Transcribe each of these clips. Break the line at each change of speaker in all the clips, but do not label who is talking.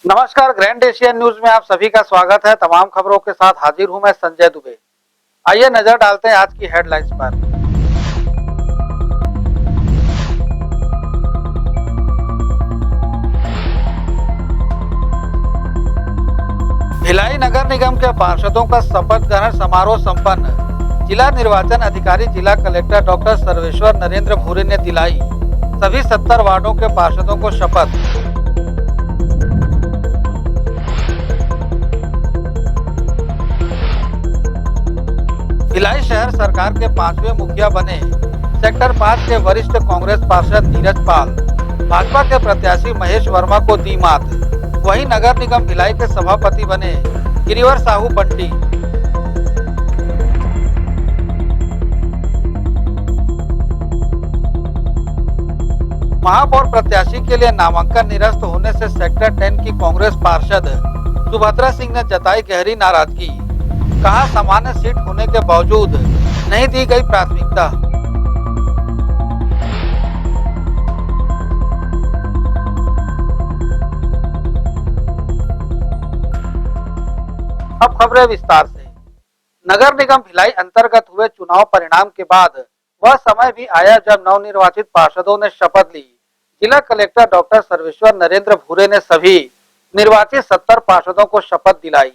नमस्कार, grand Asian news में आप सभी का स्वागत है। तमाम खबरों के साथ हाजिर हूं मैं संजय दुबे। आइए नजर डालते हैं आज की हेडलाइंस पर। भिलाई नगर निगम के पार्षदों का शपथ ग्रहण समारोह संपन्न। जिला निर्वाचन अधिकारी जिला कलेक्टर डॉक्टर सर्वेश्वर नरेंद्र भूरे ने दिलाई सभी 70 वार्डों के पार्षदों को शपथ। भिलाई शहर सरकार के 5वें मुखिया बने सेक्टर 5 के वरिष्ठ कांग्रेस पार्षद नीरज पाल। भाजपा के प्रत्याशी महेश वर्मा को दी मात। वहीं नगर निगम भिलाई के सभापति बने गिरिवर साहू बंटी। महापौर प्रत्याशी के लिए नामांकन निरस्त होने से सेक्टर 10 की कांग्रेस पार्षद सुभद्रा सिंह ने जताई गहरी नाराजगी। कहा सामान्य सीट होने के बावजूद नहीं दी गई प्राथमिकता। अब खबरें विस्तार से। नगर निगम भिलाई अंतर्गत हुए चुनाव परिणाम के बाद वह समय भी आया जब नवनिर्वाचित पार्षदों ने शपथ ली। जिला कलेक्टर डॉक्टर सर्वेश्वर नरेंद्र भूरे ने सभी निर्वाचित 70 पार्षदों को शपथ दिलाई।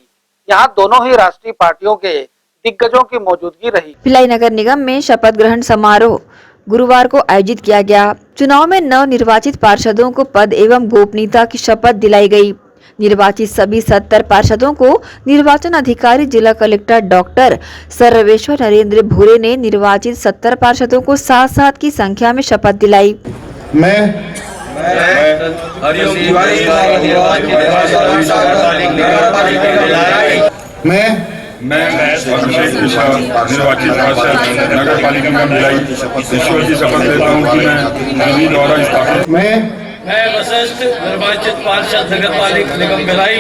यहाँ दोनों ही राष्ट्रीय पार्टियों के दिग्गजों की मौजूदगी रही।
भिलाई नगर निगम में शपथ ग्रहण समारोह गुरुवार को आयोजित किया गया। चुनाव में नव निर्वाचित पार्षदों को पद एवं गोपनीयता की शपथ दिलाई गई। निर्वाचित सभी 70 पार्षदों को निर्वाचन अधिकारी जिला कलेक्टर डॉक्टर सर्वेश्वर नरेंद्र भूरे ने निर्वाचित 70 पार्षदों को 7-7 की संख्या में शपथ दिलाई।
मैं निर्वाचित नगर पालिका में भिलाई ईश्वर की शपथ लेता हूँ कि मैं विधि द्वारा स्थापित
मैं वरिष्ठ निर्वाचित पार्षद नगर पालिका निगम भिलाई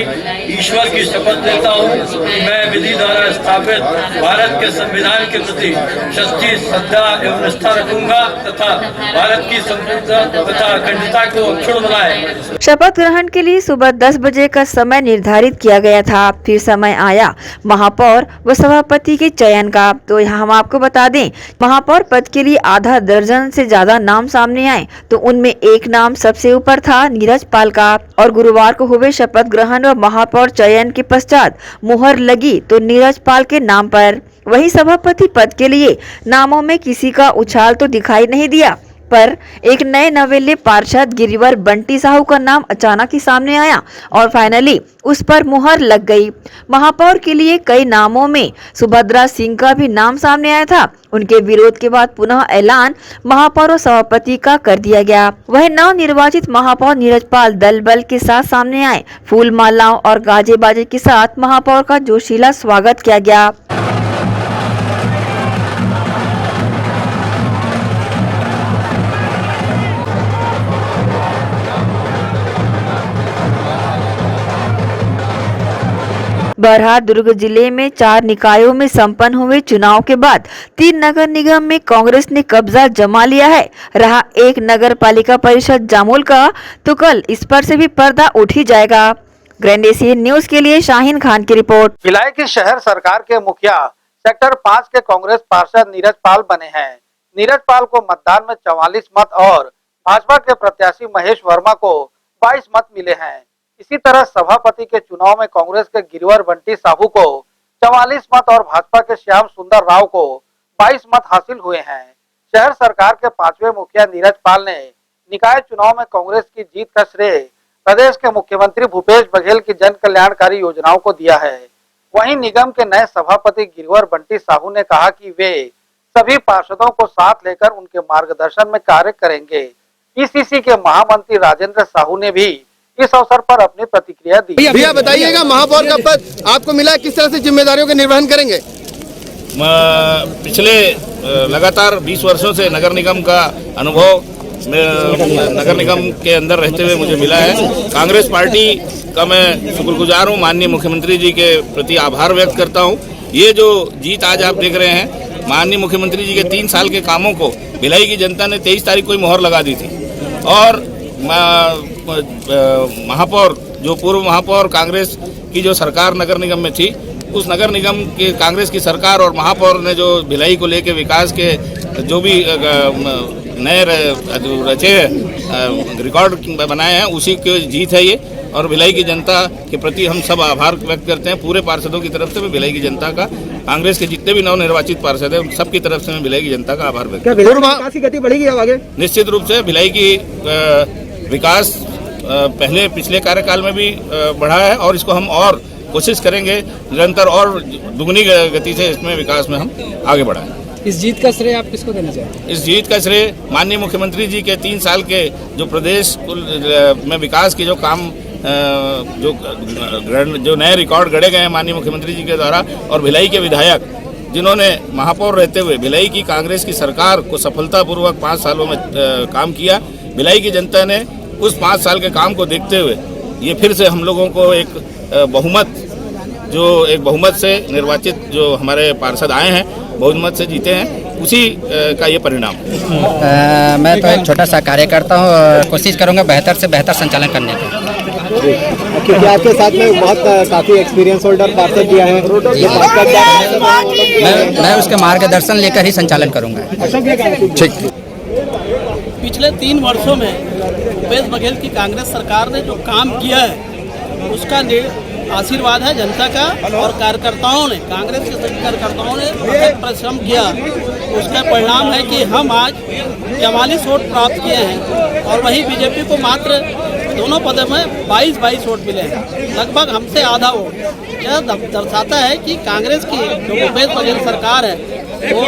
ईश्वर की शपथ लेता हूँ कि मैं विधि द्वारा स्थापित भारत के संविधान के प्रति सच्ची श्रद्धा एवं निष्ठा रखूंगा तथा भारत की संप्रभुता तथा अखंडता को अक्षुण्ण बनाए।
शपथ ग्रहण के लिए सुबह 10 बजे का समय निर्धारित किया गया था। फिर समय आया महापौर व सभापति के चयन का। तो यहाँ हम आपको बता दें, महापौर पद के लिए आधा दर्जन से ज्यादा नाम सामने आए, तो उनमें एक नाम सबसे ऊपर था नीरज पाल का। और गुरुवार को हुए शपथ ग्रहण व महापौर चयन के पश्चात मुहर लगी तो नीरज पाल के नाम पर। वहीं सभापति पद के लिए नामों में किसी का उछाल तो दिखाई नहीं दिया, पर एक नए नवेले पार्षद गिरिवर बंटी साहू का नाम अचानक ही सामने आया और फाइनली उस पर मुहर लग गई। महापौर के लिए कई नामों में सुभद्रा सिंह का भी नाम सामने आया था। उनके विरोध के बाद पुनः ऐलान महापौर और सभापति का कर दिया गया। वह नव निर्वाचित महापौर नीरज पाल दल बल के साथ सामने आए। फूल मालाओं और गाजे बाजे के साथ महापौर का जोशीला स्वागत किया गया। बरहा दुर्ग जिले में 4 निकायों में संपन्न हुए चुनाव के बाद 3 नगर निगम में कांग्रेस ने कब्जा जमा लिया है। रहा एक नगर पालिका परिषद जामुल का, तो कल इस पर से भी पर्दा उठ ही जाएगा। ग्रैंड एशियन न्यूज के लिए शाहीन खान की रिपोर्ट।
भिलाई की शहर सरकार के मुखिया सेक्टर 5 के कांग्रेस पार्षद नीरज पाल बने हैं। नीरज पाल को मतदान में 44 मत और भाजपा के प्रत्याशी महेश वर्मा को 22 मत मिले हैं। इसी तरह सभापति के चुनाव में कांग्रेस के गिरिवर बंटी साहू को 44 मत और भाजपा के श्याम सुंदर राव को 22 मत हासिल हुए हैं। शहर सरकार के 5वें मुखिया नीरज पाल ने निकाय चुनाव में कांग्रेस की जीत का श्रेय प्रदेश के मुख्यमंत्री भूपेश बघेल की जन कल्याणकारी योजनाओं को दिया है। वहीं निगम के नए सभापति गिरिवर बंटी साहू ने कहा कि वे सभी पार्षदों को साथ लेकर उनके मार्गदर्शन में कार्य करेंगे। पीसीसी के महामंत्री राजेंद्र साहू ने भी इस अवसर पर अपनी प्रतिक्रिया दी।
भैया बताइएगा, महापौर का पद आपको मिला, किस तरह से जिम्मेदारियों का निर्वहन करेंगे?
पिछले लगातार 20 वर्षों से नगर निगम का अनुभव नगर निगम के अंदर रहते हुए मुझे मिला है। कांग्रेस पार्टी का मैं शुक्रगुजार हूँ, माननीय मुख्यमंत्री जी के प्रति आभार व्यक्त करता हूँ। ये जो जीत आज आप देख रहे हैं, माननीय मुख्यमंत्री जी के 3 साल के कामों को भिलाई की जनता ने 23 तारीख को ही मोहर लगा दी थी और महापौर जो पूर्व महापौर कांग्रेस की जो सरकार नगर निगम में थी, उस नगर निगम की कांग्रेस की सरकार और महापौर ने जो भिलाई को लेके विकास के जो भी नए रचे रिकॉर्ड बनाए हैं, उसी की जीत है ये। और भिलाई की जनता के प्रति हम सब आभार व्यक्त करते हैं। पूरे पार्षदों की तरफ से मैं भिलाई की जनता का, कांग्रेस के जितने भी नवनिर्वाचित पार्षद हैं, सबकी तरफ से मैं भिलाई की जनता का आभार व्यक्त करता हूं।
विकास की गति बढ़ेगी अब आगे?
निश्चित रूप से भिलाई की विकास पहले पिछले कार्यकाल में भी बढ़ा है और इसको हम और कोशिश करेंगे निरंतर और दुगनी गति से इसमें विकास में हम आगे बढ़ाएं।
इस जीत का श्रेय आप किसको देना चाहेंगे?
इस जीत का श्रेय माननीय मुख्यमंत्री जी के 3 साल के जो प्रदेश में विकास के जो काम जो नए रिकॉर्ड गढ़े गए हैं माननीय मुख्यमंत्री जी के द्वारा, और भिलाई के विधायक जिन्होंने महापौर रहते हुए भिलाई की कांग्रेस की सरकार को सफलतापूर्वक 5 सालों में काम किया। भिलाई की जनता ने उस 5 साल के काम को देखते हुए ये फिर से हम लोगों को एक बहुमत से निर्वाचित जो हमारे पार्षद आए हैं, बहुमत से जीते हैं, उसी का ये परिणाम।
मैं तो एक छोटा सा कार्यकर्ता हूँ और कोशिश करूँगा बेहतर से बेहतर संचालन करने का।
क्योंकि आपके साथ में बहुत काफी एक्सपीरियंस होल्डर पार्षद दिया है,
मैं उसके मार्गदर्शन लेकर ही संचालन करूँगा।
ठीक।
पिछले 3 वर्षों में भूपेश बघेल की कांग्रेस सरकार ने जो काम किया है उसका आशीर्वाद है जनता का, और कार्यकर्ताओं ने, कांग्रेस के सभी कार्यकर्ताओं ने बहुत परिश्रम किया। उसका परिणाम है कि हम आज 44 वोट प्राप्त किए हैं और वही बीजेपी को मात्र दोनों पदों में 22 वोट मिले हैं, लगभग हमसे आधा वोट। यह दर्शाता है कि कांग्रेस की जो भूपेश बघेल सरकार है वो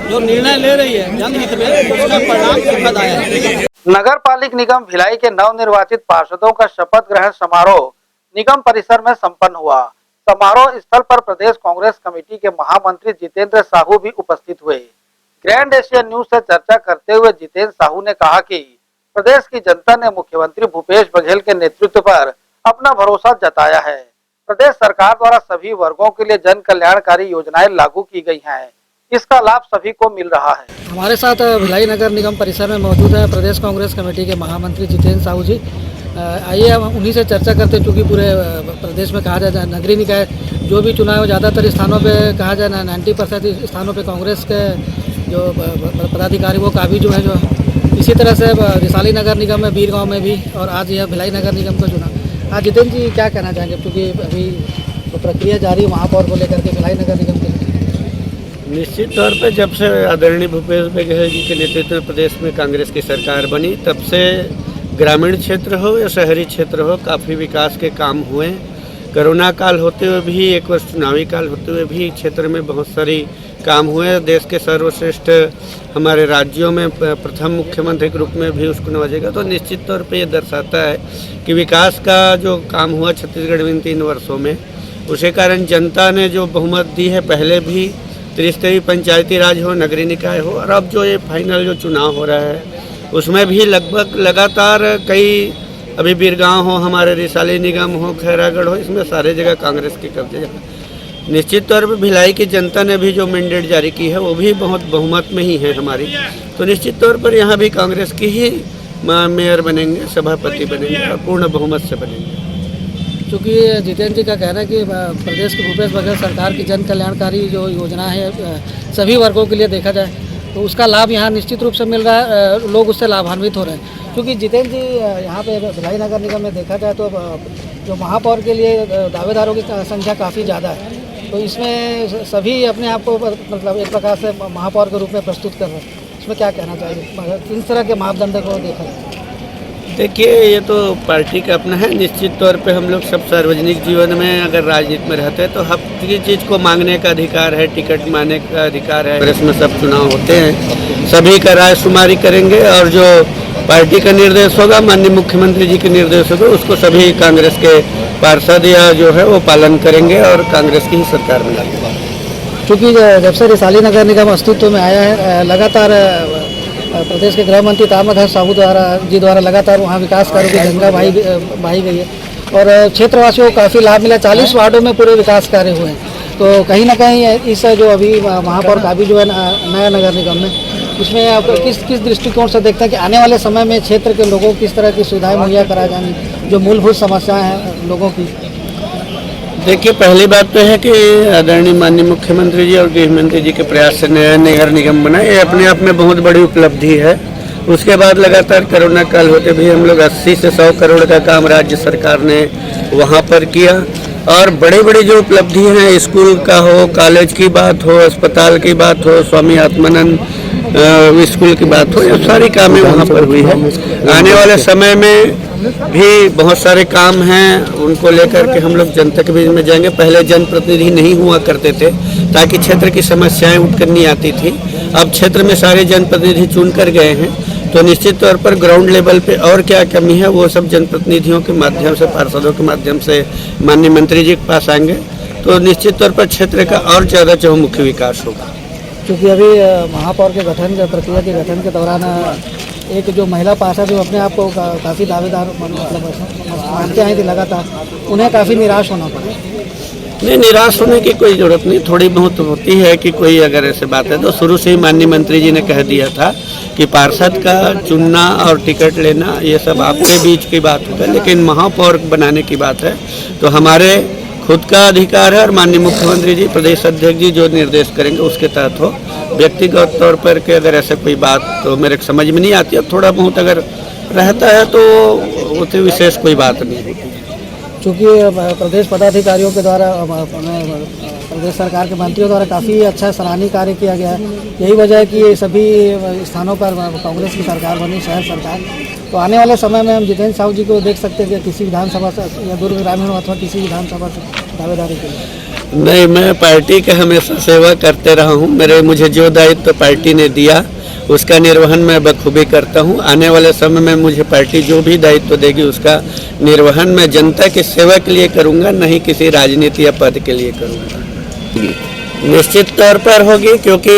जो निर्णय ले रही है जनहित में, उसका परिणाम सुखद आया है।
नगर पालिक निगम भिलाई के नवनिर्वाचित पार्षदों का शपथ ग्रहण समारोह निगम परिसर में संपन्न हुआ। समारोह स्थल पर प्रदेश कांग्रेस कमेटी के महामंत्री जितेंद्र साहू भी उपस्थित हुए। ग्रैंड एशिया न्यूज से चर्चा करते हुए जितेंद्र साहू ने कहा कि प्रदेश की जनता ने मुख्यमंत्री भूपेश बघेल के नेतृत्व पर अपना भरोसा जताया है। प्रदेश सरकार द्वारा सभी वर्गों के लिए जन कल्याणकारी योजनाएं लागू की गई हैं। इसका लाभ सभी को मिल रहा है।
हमारे साथ भिलाई नगर निगम परिसर में मौजूद है प्रदेश कांग्रेस कमेटी के महामंत्री जितेंद्र साहू जी। आइए हम उन्हीं से चर्चा करते हैं, क्योंकि पूरे प्रदेश में कहा जाए नगरीय निकाय जो भी चुनाव ज़्यादातर स्थानों पे कहा जाए 90% स्थानों पे कांग्रेस के जो पदाधिकारी वो काबिज जो है, जो इसी तरह से रिसाली नगर निगम में, बीरगांव में भी, और आज यह भिलाई नगर निगम का चुनाव। आज जितेंद्र जी क्या कहना चाहेंगे, क्योंकि अभी तो प्रक्रिया जारी है महापौर को लेकर के भिलाई नगर निगम के?
निश्चित तौर पे जब से आदरणीय भूपेश बघेल जी के नेतृत्व में प्रदेश में कांग्रेस की सरकार बनी, तब से ग्रामीण क्षेत्र हो या शहरी क्षेत्र हो, काफ़ी विकास के काम हुए। कोरोना काल होते हुए भी, 1 वर्ष चुनावी काल होते हुए भी क्षेत्र में बहुत सारी काम हुए। देश के सर्वश्रेष्ठ हमारे राज्यों में प्रथम मुख्यमंत्री के रूप में भी उसको नवाजेगा। तो निश्चित तौर पे ये दर्शाता है कि विकास का जो काम हुआ छत्तीसगढ़ में इन 3 वर्षों में, उसी कारण जनता ने जो बहुमत दी है, पहले भी त्रिस्तरीय पंचायती राज हो, नगरीय निकाय हो, और अब जो ये फाइनल जो चुनाव हो रहा है उसमें भी लगभग लगातार कई, अभी बीरगांव हो, हमारे रिसाली निगम हो, खैरागढ़ हो, इसमें सारे जगह कांग्रेस के कब्जे है। निश्चित तौर पर भिलाई की जनता ने भी जो मैंडेट जारी की है वो भी बहुत बहुमत में ही है हमारी। तो निश्चित तौर पर यहाँ भी कांग्रेस की ही मेयर बनेंगे, सभापति बनेंगे और पूर्ण बहुमत से बनेंगे।
चूँकि जितेंद्र जी का कहना है कि प्रदेश की भूपेश बघेल सरकार की जन कल्याणकारी जो योजना है सभी वर्गों के लिए देखा जाए तो उसका लाभ यहाँ निश्चित रूप से मिल रहा है, लोग उससे लाभान्वित हो रहे हैं। क्योंकि जितेंद्र जी यहाँ पे भिलाई नगर निगम में देखा जाए तो जो महापौर के लिए दावेदारों की संख्या काफ़ी ज़्यादा है, तो इसमें सभी अपने आप को मतलब एक प्रकार से महापौर के रूप में प्रस्तुत कर रहे हैं। इसमें क्या कहना चाहिए, किस तरह के मापदंड को देखा जाए?
देखिए, ये तो पार्टी का अपना है। निश्चित तौर पे हम लोग सब सार्वजनिक जीवन में अगर राजनीति में रहते हैं तो हर चीज़ को मांगने का अधिकार है, टिकट मांगने का अधिकार है। इसमें सब चुनाव होते हैं, सभी का राय शुमारी करेंगे और जो पार्टी का निर्देश होगा, माननीय मुख्यमंत्री जी के निर्देश होगा, उसको सभी कांग्रेस के पार्षद या जो है वो पालन करेंगे और कांग्रेस की ही सरकार में लाएंगे।
क्योंकि जब से रिसाली नगर निगम अस्तित्व में आया है, लगातार प्रदेश के गृह मंत्री ताम्रध्वज साहू द्वारा लगातार वहाँ विकास कार्यों की गंगा बहाई गई है और क्षेत्रवासियों को काफ़ी लाभ मिला। 40 वार्डों में पूरे विकास कार्य हुए हैं। तो कहीं ना कहीं इस जो अभी महापौर काबिज जो है नया नगर निगम में, इसमें आप किस दृष्टिकोण से देखते हैं कि आने वाले समय में क्षेत्र के लोगों को किस तरह की सुविधाएं मुहैया कराई जाएंगी, जो मूलभूत समस्याएं हैं लोगों की?
देखिए, पहली बात तो है कि आदरणीय माननीय मुख्यमंत्री जी और गृह मंत्री जी के प्रयास से नया नगर निगम बना, ये अपने आप में बहुत बड़ी उपलब्धि है। उसके बाद लगातार कोरोना काल होते भी हम लोग 80 से 100 करोड़ का काम राज्य सरकार ने वहाँ पर किया, और बड़े बड़े जो उपलब्धि हैं, स्कूल का हो, कॉलेज की बात हो, अस्पताल की बात हो, स्वामी आत्मानंद स्कूल की बात हो, ये सारी कामें वहाँ पर हुई है। आने वाले समय में भी बहुत सारे काम हैं, उनको लेकर के हम लोग जनता के बीच में जाएंगे। पहले जनप्रतिनिधि नहीं हुआ करते थे ताकि क्षेत्र की समस्याएं उठकर नहीं आती थी, अब क्षेत्र में सारे जनप्रतिनिधि चुन कर गए हैं, तो निश्चित तौर पर ग्राउंड लेवल पे और क्या कमी है वो सब जनप्रतिनिधियों के माध्यम से, पार्षदों के माध्यम से माननीय मंत्री जी के पास आएंगे, तो निश्चित तौर पर क्षेत्र का और ज़्यादा चहुमुखी विकास होगा।
क्योंकि अभी महापौर के प्रक्रिया के गठन के दौरान एक जो महिला पार्षद जो अपने आप को काफ़ी दावेदार मानते आए थे लगातार, उन्हें काफ़ी निराश होना पड़ा।
नहीं, निराश होने की कोई जरूरत नहीं, थोड़ी बहुत होती है कि कोई अगर ऐसे बात है तो शुरू से ही माननीय मंत्री जी ने कह दिया था कि पार्षद का चुनना और टिकट लेना ये सब आपके बीच की बात होगा, लेकिन महापौर बनाने की बात है तो हमारे खुद का अधिकार है, और माननीय मुख्यमंत्री जी, प्रदेश अध्यक्ष जी जो निर्देश करेंगे उसके तहत हो। व्यक्तिगत तौर पर के अगर ऐसे कोई बात तो मेरे समझ में नहीं आती, और थोड़ा बहुत अगर रहता है तो उससे विशेष कोई बात नहीं है।
चूँकि प्रदेश पदाधिकारियों के द्वारा, प्रदेश सरकार के मंत्रियों द्वारा काफ़ी अच्छा सराहनीय कार्य किया गया है, यही वजह है कि सभी स्थानों पर कांग्रेस की सरकार बनी, शहर सरकार। तो आने वाले समय में हम जितेंद्र साहू जी को देख सकते हैं कि किसी विधानसभा से या दुर्ग ग्रामीण अथवा किसी विधानसभा से दावेदारी के लिए।
नहीं, मैं पार्टी का हमेशा सेवा करते रहा हूँ, मुझे जो दायित्व पार्टी ने दिया उसका निर्वहन मैं बखूबी करता हूँ। आने वाले समय में मुझे पार्टी जो भी दायित्व देगी उसका निर्वहन मैं जनता की सेवा के लिए करूँगा, नहीं किसी राजनीति या पद के लिए करूँगा। निश्चित तौर पर होगी, क्योंकि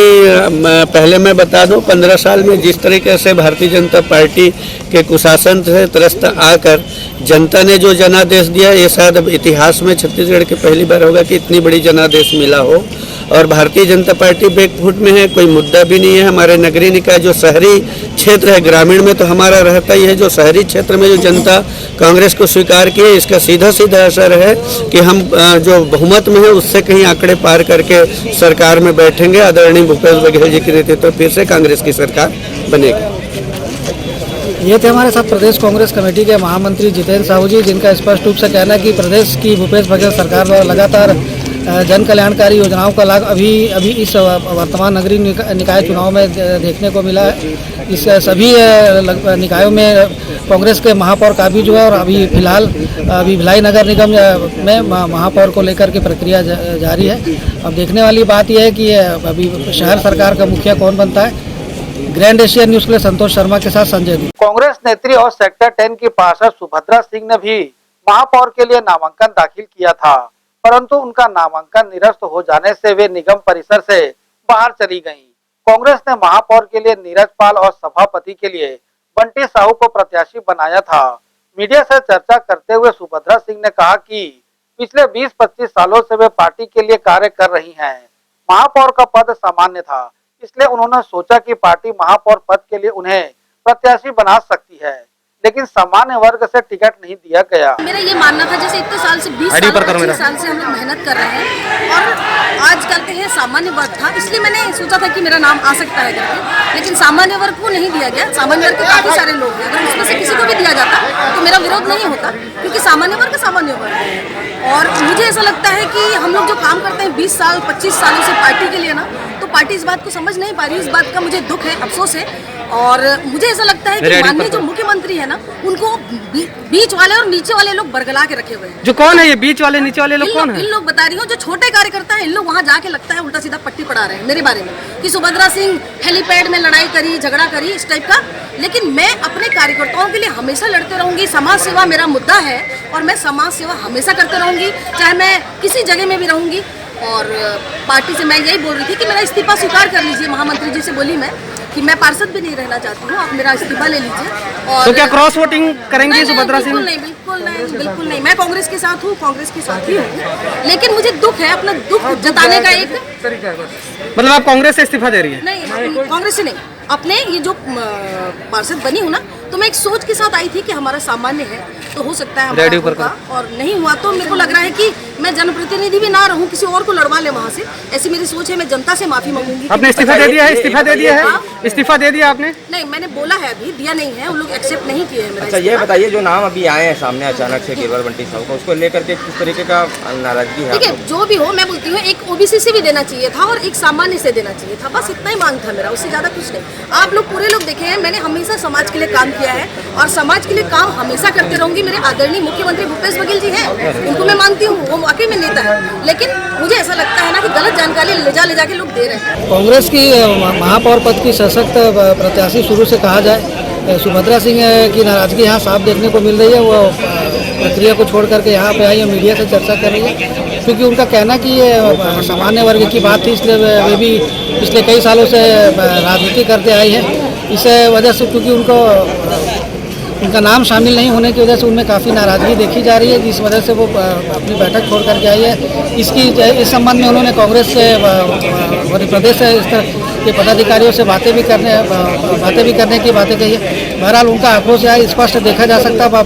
पहले मैं बता दूं 15 साल में जिस तरीके से भारतीय जनता पार्टी के कुशासन से त्रस्त आकर जनता ने जो जनादेश दिया, ये शायद अब इतिहास में छत्तीसगढ़ की पहली बार होगा कि इतनी बड़ी जनादेश मिला हो। और भारतीय जनता पार्टी बैकफुट में है, कोई मुद्दा भी नहीं है। हमारे नगरीय निकाय जो शहरी क्षेत्र है, ग्रामीण में तो हमारा रहता ही है, जो शहरी क्षेत्र में जो जनता कांग्रेस को स्वीकार की है, इसका सीधा सीधा असर है कि हम जो बहुमत में है उससे कहीं आंकड़े पार करके सरकार में बैठेंगे। आदरणीय भूपेश बघेल जी के नेतृत्व फिर से कांग्रेस की सरकार बनेगी।
ये थे हमारे साथ प्रदेश कांग्रेस कमेटी के महामंत्री जितेंद्र साहू जी, जिनका स्पष्ट रूप से कहना है कि प्रदेश की भूपेश बघेल सरकार द्वारा लगातार जन कल्याणकारी योजनाओं का लाभ अभी इस वर्तमान नगरीय निकाय चुनाव में देखने को मिला है। इस सभी निकायों में कांग्रेस के महापौर का भी जो है, और अभी फिलहाल भिलाई नगर निगम में महापौर को लेकर के प्रक्रिया जारी है। अब देखने वाली बात यह है कि अभी शहर सरकार का मुखिया कौन बनता है। ग्रैंड एशिया न्यूज के लिए संतोष शर्मा के साथ संजय दी।
कांग्रेस नेत्री और सेक्टर 10 की पार्षद सुभद्रा सिंह ने भी महापौर के लिए नामांकन दाखिल किया था, परंतु उनका नामांकन निरस्त हो जाने से वे निगम परिसर से बाहर चली गईं। कांग्रेस ने महापौर के लिए नीरज पाल और सभापति के लिए बंटी साहू को प्रत्याशी बनाया था। मीडिया से चर्चा करते हुए सुभद्रा सिंह ने कहा कि पिछले 20-25 सालों से वे पार्टी के लिए कार्य कर रही हैं। महापौर का पद सामान्य था, इसलिए उन्होंने सोचा कि पार्टी महापौर पद के लिए उन्हें प्रत्याशी बना सकती है, लेकिन सामान्य वर्ग से टिकट नहीं दिया गया।
मेरा ये मानना था, जैसे इतने साल से 20 साल से हम लोग मेहनत कर रहे हैं और आज करते हैं, सामान्य वर्ग था, इसलिए मैंने सोचा था कि मेरा नाम आ सकता है करके, लेकिन सामान्य वर्ग को नहीं दिया गया। सामान्य वर्ग के काफी सारे लोग हैं, अगर उसमें से किसी को भी दिया जाता तो मेरा विरोध नहीं होता, क्योंकि सामान्य वर्ग सामान्य वर्ग है। और मुझे ऐसा लगता है कि हम लोग जो काम करते हैं 20 साल 25 सालों से पार्टी के लिए ना, तो पार्टी इस बात को समझ नहीं पा रही। इस बात का मुझे दुख है, अफसोस है। और मुझे ऐसा लगता है कि माननीय जो मुख्यमंत्री है ना, उनको बीच वाले और नीचे वाले लोग बरगला के रखे हुए हैं।
जो कौन है ये बीच वाले नीचे वाले लोग कौन है?
इन लोग बता रही हूँ, जो छोटे कार्यकर्ता है, इन लोग वहाँ जाके लगता है उल्टा सीधा पट्टी पड़ा रहे हैं मेरे बारे में कि सुभद्रा सिंह हेलीपैड में लड़ाई करी, झगड़ा करी, इस टाइप का। लेकिन मैं अपने कार्यकर्ताओं के लिए हमेशा लड़ते रहूंगी। समाज सेवा मेरा मुद्दा है और मैं समाज सेवा हमेशा करते रहूंगी, चाहे मैं किसी जगह में भी रहूंगी। और पार्टी से मैं यही बोल रही थी कि मेरा इस्तीफा स्वीकार कर लीजिए। महामंत्री जी से बोली मैं कि मैं पार्षद भी नहीं रहना चाहती हूँ, आप मेरा इस्तीफा ले लीजिए। और
तो क्या क्रॉस वोटिंग करेंगी सुभद्रा सिंह?
बिल्कुल नहीं। मैं कांग्रेस के साथ हूँ, कांग्रेस के साथ ही हूँ, लेकिन मुझे दुख है, अपना दुख जताने का एक
मतलब आप कांग्रेस से इस्तीफा दे रही है?
नहीं, कांग्रेस से नहीं, अपने ये जो पार्षद बनी हूँ ना, तो मैं एक सोच के साथ आई थी कि हमारा सामान्य है तो हो सकता है हमारा होगा, और नहीं हुआ तो मेरे को लग रहा है कि मैं जनप्रतिनिधि भी ना रहूं, किसी और को लड़वा ले वहाँ से। ऐसी मेरी सोच है। मैं जनता से माफी मांगूंगी।
आपने इस्तीफा दे दिया है? इस्तीफा दे दिया है? इस्तीफा दे दिया आपने?
नहीं, मैंने बोला है, अभी दिया नहीं है, उन लोग एक्सेप्ट नहीं किए हैं मेरा।
अच्छा, ये बताइए जो नाम अभी आए हैं सामने अचानक से गिरवर बंटी साहब को, उसको लेकर के किस तरीके का नाराजगी है?
ठीक है, जो भी हो, मैं बोलती हूँ एक ओबीसी से भी देना चाहिए था और एक सामान्य से देना चाहिए था, बस इतना ही मांग था मेरा, उससे ज्यादा कुछ नहीं। आप लोग पूरे लोग देखे हैं, मैंने हमेशा समाज के लिए काम किया है और समाज के लिए काम हमेशा करते रहूंगी। मेरे आदरणीय मुख्यमंत्री भूपेश बघेल जी हैं, उनको मैं मानती हूँ, वो वाकई में नेता है, लेकिन मुझे ऐसा लगता है ना कि गलत जानकारी ले जा के लोग दे रहे हैं।
कांग्रेस की महापौर पद की सशक्त प्रत्याशी शुरू से कहा जाए, सुभद्रा सिंह की नाराजगी यहाँ साफ देखने को मिल रही है। वो प्रक्रिया को छोड़ करके यहाँ पे आई है, मीडिया से चर्चा कर रही है, क्योंकि उनका कहना कि ये सामान्य वर्ग की बात थी, इसलिए वे भी पिछले कई सालों से राजनीति करते आई हैं। इस वजह से क्योंकि उनका नाम शामिल नहीं होने की वजह से उनमें काफ़ी नाराज़गी देखी जा रही है, जिस वजह से वो अपनी बैठक छोड़ करके आई है। इस संबंध में उन्होंने कांग्रेस से मध्य प्रदेश से इस तरह के पदाधिकारियों से बातें भी करने की बातें कही है। बहरहाल उनका आक्रोश यहाँ स्पष्ट देखा जा सकता है।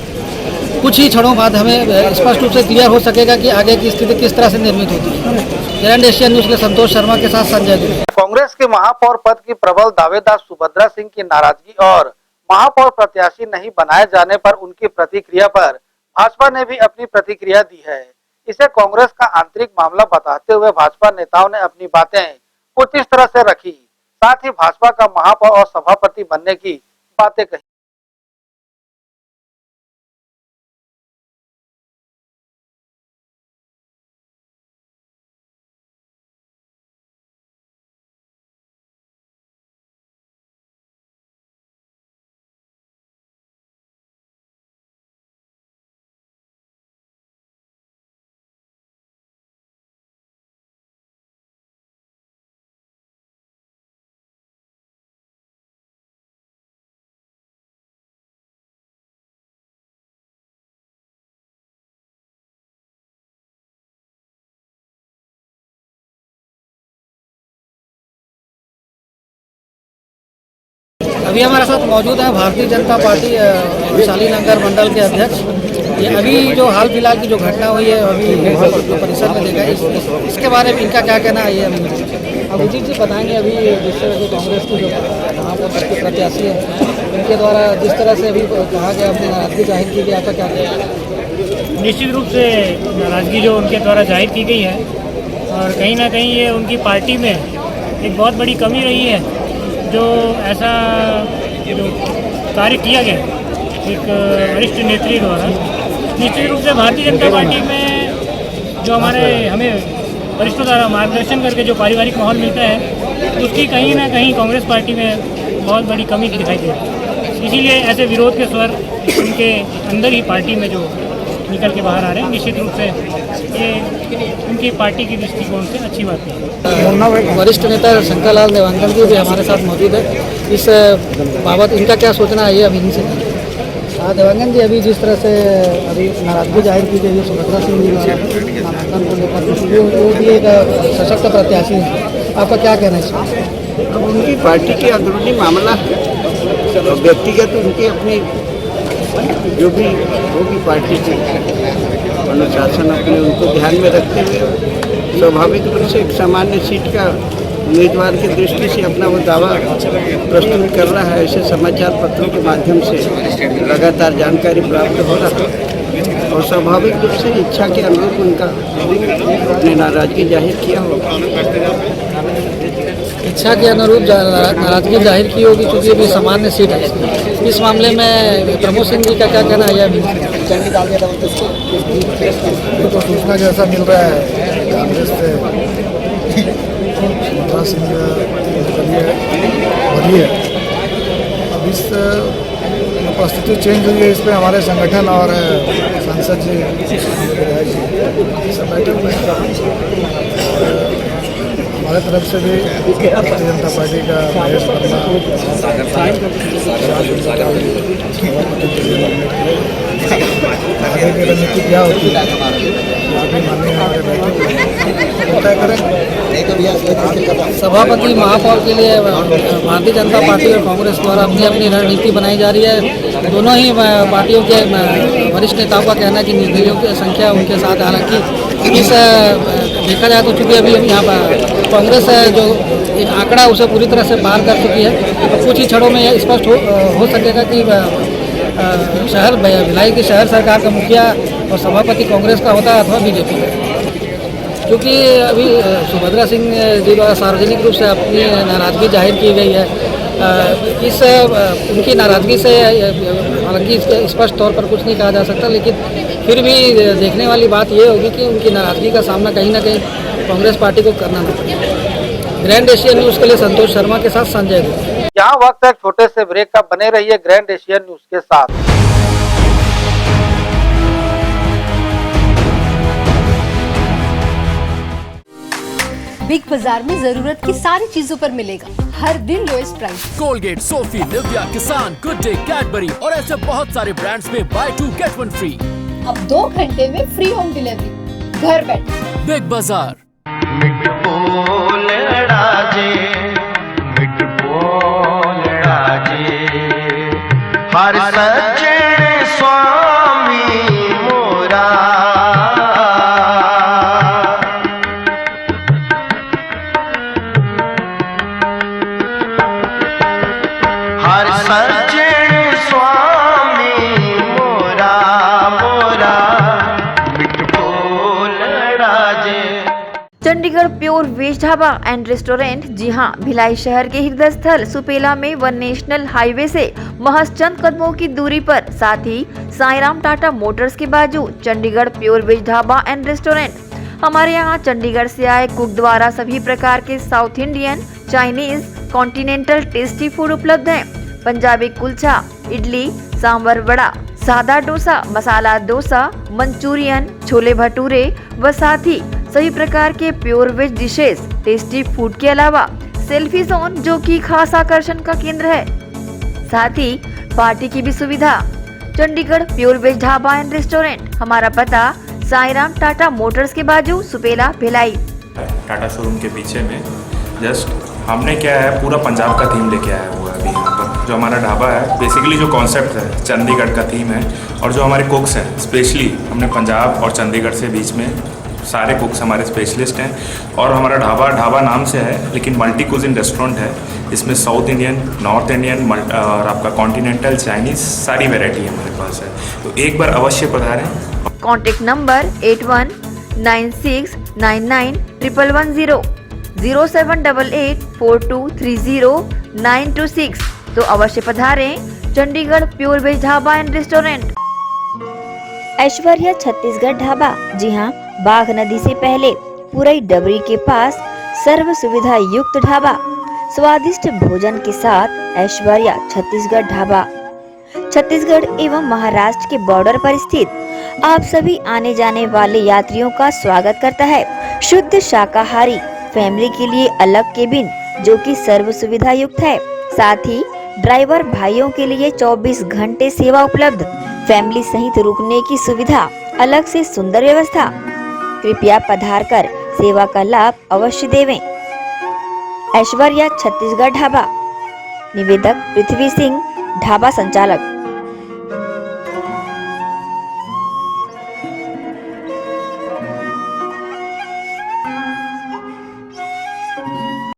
कुछ ही क्षणों बाद हमें स्पष्ट रूप से क्लियर हो सकेगा कि आगे की स्थिति किस तरह से निर्मित होती है। ग्रैंड एशियन न्यूज़ के संतोष शर्मा के साथ संजय गिरी।
कांग्रेस के महापौर पद की प्रबल दावेदार सुभद्रा सिंह की नाराजगी और महापौर प्रत्याशी नहीं बनाए जाने पर उनकी प्रतिक्रिया पर भाजपा ने भी अपनी प्रतिक्रिया दी है। इसे कांग्रेस का आंतरिक मामला बताते हुए भाजपा नेताओं ने अपनी बातें कुछ इस तरह से रखी, साथ ही भाजपा का महापौर और सभापति बनने की बातें कही।
अभी हमारे साथ मौजूद है भारतीय जनता पार्टी वैशाली नगर मंडल के अध्यक्ष। ये अभी जो हाल फिलहाल की जो घटना हुई है अभी परिसर में देखा है, इसके बारे में इनका क्या कहना है ये अभिजीत जी बताएंगे। अभी जिस तरह से कांग्रेस की जो महापौर के प्रत्याशी है उनके द्वारा जिस तरह से अभी कहा गया, अपनी नाराजगी जाहिर की गई, आपका क्या कहना है?
निश्चित रूप से नाराजगी जो उनके द्वारा जाहिर की गई है और कहीं ना कहीं ये उनकी पार्टी में एक बहुत बड़ी कमी रही है, जो ऐसा जो कार्य किया गया एक वरिष्ठ नेत्री द्वारा। निश्चित रूप से भारतीय जनता पार्टी में जो हमें वरिष्ठों द्वारा मार्गदर्शन करके जो पारिवारिक माहौल मिलता है, उसकी कहीं ना कहीं कांग्रेस पार्टी में बहुत बड़ी कमी दिखाई दे रही है। इसीलिए ऐसे विरोध के स्वर उनके अंदर ही पार्टी में जो निकल के बाहर आ रहे हैं, निश्चित रूप से ये उनकी पार्टी की दृष्टिकोण से अच्छी बात है।
वरिष्ठ नेता शंकर लाल देवांगन जी भी हमारे साथ मौजूद है, इस बाबत इनका क्या सोचना है ये अभी इनसे। देवांगन जी, अभी जिस तरह से अभी नाराजगी जाहिर की गई है सुभद्रा सिंह जी नामांकन को लेकर, वो भी एक सशक्त प्रत्याशी है, आपका क्या कहना है इसमें?
अब उनकी पार्टी के अंदरूनी मामला है, व्यक्तिगत उनकी अपनी जो भी होगी पार्टी की अनुशासन अपने उनको ध्यान में रखते हुए स्वाभाविक रूप से एक सामान्य सीट का उम्मीदवार की दृष्टि से अपना वो दावा प्रस्तुत कर रहा है। ऐसे समाचार पत्रों के माध्यम से लगातार जानकारी प्राप्त हो रहा है और स्वाभाविक रूप से इच्छा के अनुरूप उनका अपनी नाराजगी जाहिर किया होगा।
इच्छा के अनुरूप नाराजगी जाहिर की होगी, क्योंकि अभी सामान्य सीट है। इस मामले में प्रमोद सिंह जी का क्या कहना है? अभी
तो सूचना जैसा मिल रहा है कांग्रेस से सुभद्रा सिंह बनी है। अब इस परिस्थिति चेंज हुई है, इस पर हमारे संगठन और सांसद जी बैठक में हमारे तरफ से भी भारतीय जनता पार्टी का महेश वर्मा आगे की रणनीति क्या होती है, अभी माननीय हमारे बैठक तय करेंगे।
सभापति महापौर के लिए भारतीय जनता पार्टी और कांग्रेस द्वारा अपनी अपनी रणनीति बनाई जा रही है। दोनों ही पार्टियों के वरिष्ठ नेताओं का कहना है कि निर्दलीयों की संख्या उनके साथ, हालांकि इस देखा जाए तो चूँकि अभी यहाँ पर कांग्रेस जो एक आंकड़ा उसे पूरी तरह से पार कर चुकी है, तो कुछ ही क्षणों में यह स्पष्ट हो सकेगा कि शहर भिलाई की शहर सरकार का मुखिया और सभापति कांग्रेस का होता है अथवा बीजेपी का। क्योंकि अभी सुभद्रा सिंह जी द्वारा सार्वजनिक रूप से अपनी नाराज़गी जाहिर की गई है। इस उनकी नाराज़गी से हालांकि स्पष्ट तौर पर कुछ नहीं कहा जा सकता, लेकिन फिर भी देखने वाली बात ये होगी कि उनकी नाराज़गी का सामना कहीं ना कहीं कांग्रेस पार्टी को करना न पड़े। ग्रैंड एशिया न्यूज़ के लिए संतोष शर्मा के साथ संजय गुप्ता।
यहाँ वक्त है छोटे से ब्रेक का, बने रहिए ग्रैंड एशिया न्यूज के साथ।
बिग बाजार में जरूरत की सारी चीजों पर मिलेगा हर दिन lowest price.
Colgate, Sophie, Nivea, किसान, गुड डे, कैडबरी और ऐसे बहुत सारे ब्रांड्स में बाय 2 गेट 1 फ्री।
अब 2 घंटे में फ्री होम डिलीवरी घर बैठे।
बिग बाजार।
हर सज्जन स्वामी मोरा हर सज्जन स्वामी मोरा मोरा मिठ बोल राजे।
Chandigarh pure veg dhaba and restaurant, जी हां, भिलाई शहर के हृदय स्थल सुपेला में वन नेशनल हाईवे से महज चंद कदमों की दूरी पर, साथ ही साईराम टाटा मोटर्स के बाजू Chandigarh pure veg dhaba and restaurant. हमारे यहाँ चंडीगढ़ से आए कुक द्वारा सभी प्रकार के South Indian, Chinese, continental tasty food उपलब्ध हैं। पंजाबी कुलचा, इडली, सांभर वड़ा, सादा डोसा, मसाला डोसा, मंचूरियन, छोले भटूरे व साथ ही सभी प्रकार के pure veg dishes, tasty food के अलावा सेल्फी जोन जो कि खास आकर्षण का केंद्र है, साथ ही पार्टी की भी सुविधा। Chandigarh pure veg dhaba and restaurant, हमारा पता साईराम टाटा मोटर्स के बाजू सुपेला भिलाई।
टाटा शोरूम के पीछे में जस्ट हमने क्या है पूरा पंजाब का थीम लेके आया हुआ है अभी यहाँ पर। जो हमारा ढाबा है बेसिकली जो कॉन्सेप्ट है चंडीगढ़ का थीम है, और जो हमारे कुक्स हैं स्पेशली हमने पंजाब और चंडीगढ़ से बीच में सारे कुक्स हमारे स्पेशलिस्ट हैं। और हमारा ढाबा नाम से है लेकिन मल्टी कुजिन रेस्टोरेंट है। इसमें साउथ इंडियन, नॉर्थ इंडियन और आपका कॉन्टिनेंटल, चाइनीज़ सारी वैरायटी हमारे पास है, तो एक बार अवश्य पधारें।
कॉन्टेक्ट नंबर 8196991110, 0788423096, तो अवश्य पधारें Chandigarh pure veg dhaba and restaurant. Aishwarya Chhattisgarh dhaba, जी हाँ, बाघ नदी से पहले पुरई डबरी के पास सर्व सुविधा युक्त ढाबा, स्वादिष्ट भोजन के साथ ऐश्वर्या छत्तीसगढ़ ढाबा। छत्तीसगढ़ एवं महाराष्ट्र के बॉर्डर पर स्थित आप सभी आने जाने वाले यात्रियों का स्वागत करता है। शुद्ध शाकाहारी फैमिली के लिए अलग केबिन जो कि सर्व सुविधा युक्त है, साथ ही ड्राइवर भाइयों के लिए 24 घंटे सेवा उपलब्ध, फैमिली सहित रुकने की सुविधा, अलग से सुंदर व्यवस्था। कृपया पधारकर सेवा का लाभ अवश्य देवें। ऐश्वर्या छत्तीसगढ़ ढाबा, निवेदक पृथ्वी सिंह, ढाबा संचालक।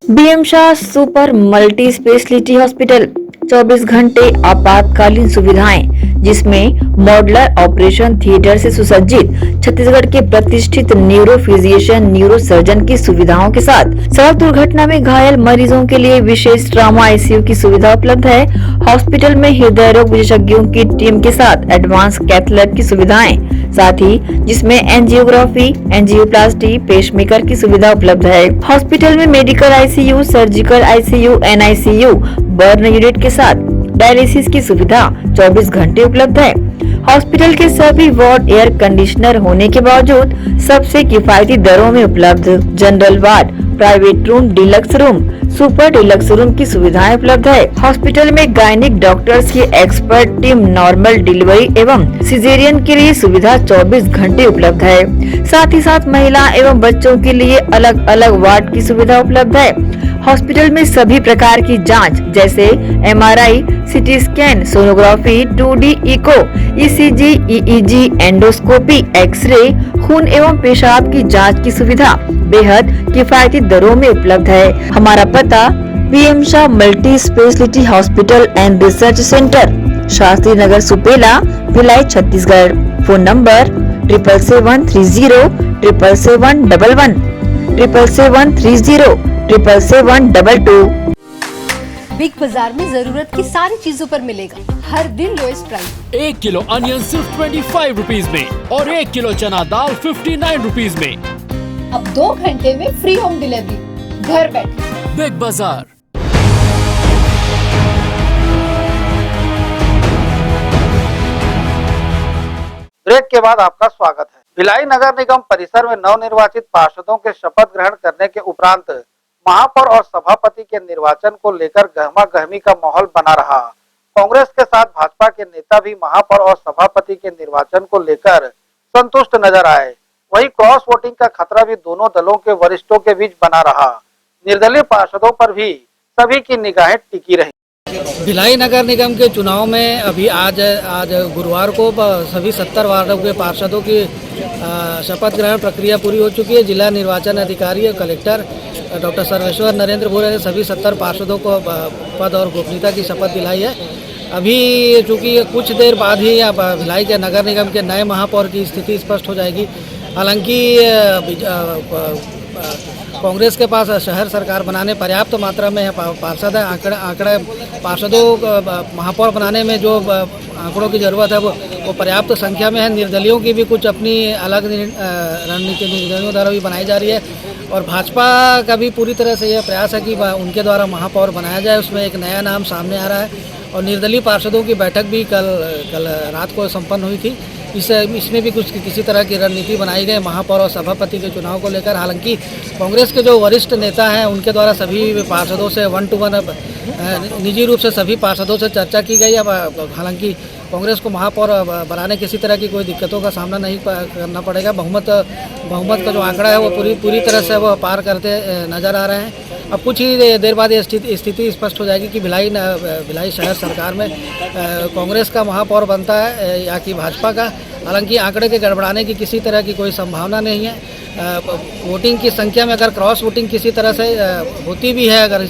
BM Shah super multi speciality hospital, 24 घंटे आपातकालीन सुविधाएं, जिसमें मॉडुलर ऑपरेशन थिएटर से सुसज्जित छत्तीसगढ़ के प्रतिष्ठित न्यूरो फिजिशियन, न्यूरो सर्जन की सुविधाओं के साथ सड़क दुर्घटना में घायल मरीजों के लिए विशेष ट्रॉमा आईसीयू की सुविधा उपलब्ध है। हॉस्पिटल में हृदय रोग विशेषज्ञों की टीम के साथ एडवांस कैथ लैब की सुविधाएं, साथ ही जिसमें एंजियोग्राफी, एंजियोप्लास्टी, पेसमेकर की सुविधा उपलब्ध है। हॉस्पिटल में medical ICU, surgical ICU, NICU, burn unit के साथ डायलिसिस की सुविधा 24 घंटे उपलब्ध है। हॉस्पिटल के सभी वार्ड एयर कंडीशनर होने के बावजूद सबसे किफायती दरों में उपलब्ध। General ward private room, deluxe room, super deluxe room की सुविधाएं उपलब्ध है। हॉस्पिटल में गायनिक डॉक्टर्स की एक्सपर्ट टीम, नॉर्मल डिलीवरी एवं सिजेरियन के लिए सुविधा 24 घंटे उपलब्ध है। साथ ही साथ महिला एवं बच्चों के लिए अलग अलग वार्ड की सुविधा उपलब्ध है। हॉस्पिटल में सभी प्रकार की जांच जैसे MRI, CT scan, sonography, 2D echo, ECG, EEG, endoscopy, x ray, खून एवं पेशाब की जांच की सुविधा बेहद किफायती दरों में उपलब्ध है। हमारा पता PM Shah multi speciality hospital and research centre, Shastri Nagar, Supela, Bhilai, Chhattisgarh. Phone number 77307711 77307722।
Big बाजार में जरूरत की सारी चीजों पर मिलेगा हर दिन लोएस्ट प्राइस।
1 किलो अनियन सिर्फ 25 रुपीज में और 1 किलो चना दाल 59 रुपीज में।
अब 2 घंटे में फ्री होम डिलीवरी घर बैठे।
बिग बाजार।
ब्रेक के बाद आपका स्वागत है। भिलाई नगर निगम परिसर में नवनिर्वाचित पार्षदों के शपथ ग्रहण करने के उपरांत महापौर और सभापति के निर्वाचन को लेकर गहमा गहमी का माहौल बना रहा। कांग्रेस के साथ भाजपा के नेता भी महापौर और सभापति के निर्वाचन को लेकर संतुष्ट नजर आए। वहीं क्रॉस वोटिंग का खतरा भी दोनों दलों के वरिष्ठों के बीच बना रहा। निर्दलीय पार्षदों पर भी सभी की निगाहें टिकी रही।
भिलाई नगर निगम के चुनाव में अभी आज गुरुवार को सभी 70 वार्डों के पार्षदों की शपथ ग्रहण प्रक्रिया पूरी हो चुकी है। जिला निर्वाचन अधिकारी कलेक्टर डॉक्टर सर्वेश्वर नरेंद्र भूरे ने सभी 70 पार्षदों को पद और गोपनीयता की शपथ दिलाई है। अभी चूँकि कुछ देर बाद ही भिलाई के नगर निगम के नए महापौर की स्थिति स्पष्ट हो जाएगी। हालांकि कांग्रेस के पास शहर सरकार बनाने पर्याप्त मात्रा में पार्षद है। आंकड़े पार्षदों महापौर बनाने में जो आंकड़ों की जरूरत है वो पर्याप्त संख्या में है। निर्दलियों की भी कुछ अपनी अलग रणनीति निर्दलियों द्वारा भी बनाई जा रही है और भाजपा का भी पूरी तरह से यह प्रयास है कि उनके द्वारा महापौर बनाया जाए। उसमें एक नया नाम सामने आ रहा है और निर्दलीय पार्षदों की बैठक भी कल रात को संपन्न हुई थी। इसमें भी कुछ किसी तरह की रणनीति बनाई गई महापौर और सभापति के चुनाव को लेकर। हालांकि कांग्रेस के जो वरिष्ठ नेता हैं उनके द्वारा सभी पार्षदों से 1-to-1 निजी रूप से सभी पार्षदों से चर्चा की गई। अब हालांकि कांग्रेस को महापौर बनाने किसी तरह की कोई दिक्कतों का सामना नहीं करना पड़ेगा। बहुमत का जो आंकड़ा है वो पूरी तरह से वो पार करते नजर आ रहे हैं। अब कुछ ही देर बाद ये स्थिति स्पष्ट हो जाएगी कि भिलाई शहर सरकार में कांग्रेस का महापौर बनता है या कि भाजपा का। हालांकि आंकड़े के गड़बड़ाने की किसी तरह की कोई संभावना नहीं है। वोटिंग की संख्या में अगर क्रॉस वोटिंग किसी तरह से होती भी है अगर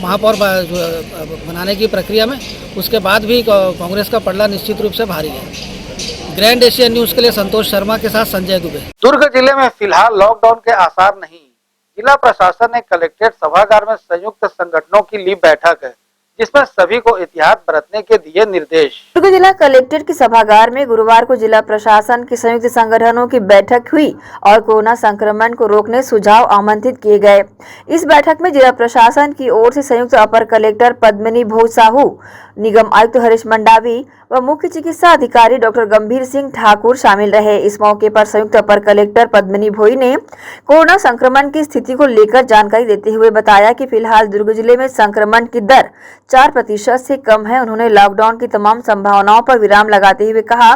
महापौर बनाने की प्रक्रिया में, उसके बाद भी कांग्रेस का पलड़ा निश्चित रूप से भारी है। ग्रैंड एशिया न्यूज़ के लिए संतोष शर्मा के साथ संजय दुबे।
दुर्ग जिले में फिलहाल लॉकडाउन के आसार नहीं। जिला प्रशासन ने कलेक्ट्रेट सभागार में संयुक्त संगठनों की ली बैठक जिसमें सभी को एहतियात बरतने के दिए निर्देश।
दुर्ग जिला कलेक्ट्रेट के सभागार में गुरुवार को जिला प्रशासन की संयुक्त संगठनों की बैठक हुई और कोरोना संक्रमण को रोकने सुझाव आमंत्रित किए गए। इस बैठक में जिला प्रशासन की ओर से संयुक्त अपर कलेक्टर पद्मिनी भोज साहू, निगम आयुक्त हरीश मंडावी व मुख्य चिकित्सा अधिकारी डॉक्टर गंभीर सिंह ठाकुर शामिल रहे। इस मौके पर संयुक्त अपर कलेक्टर पद्मिनी भोई ने कोरोना संक्रमण की स्थिति को लेकर जानकारी देते हुए बताया कि फिलहाल दुर्ग जिले में संक्रमण की दर 4% से कम है। उन्होंने लॉकडाउन की तमाम संभावनाओं पर विराम लगाते हुए कहा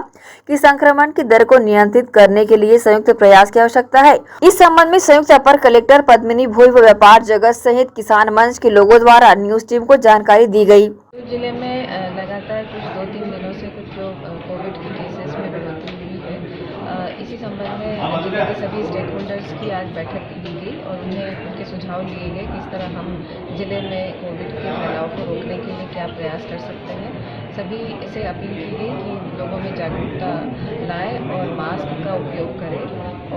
कि संक्रमण की दर को नियंत्रित करने के लिए संयुक्त प्रयास की आवश्यकता है। इस संबंध में संयुक्त अपर कलेक्टर पद्मिनी भोई व व्यापार जगत सहित किसान मंच के लोगों द्वारा न्यूज टीम को जानकारी दी गई।
जिले में लगातार कुछ 2-3 दिनों से कुछ जो कोविड के केसेस में बढ़ोतरी हुई है, इसी संबंध में जिले के सभी स्टेक होल्डर्स की आज बैठक ली गई और उनके सुझाव लिए गए कि इस तरह हम जिले में कोविड के फैलाव को रोकने के लिए क्या प्रयास कर सकते हैं। सभी से अपील की गई कि लोगों में जागरूकता लाए और मास्क का उपयोग करें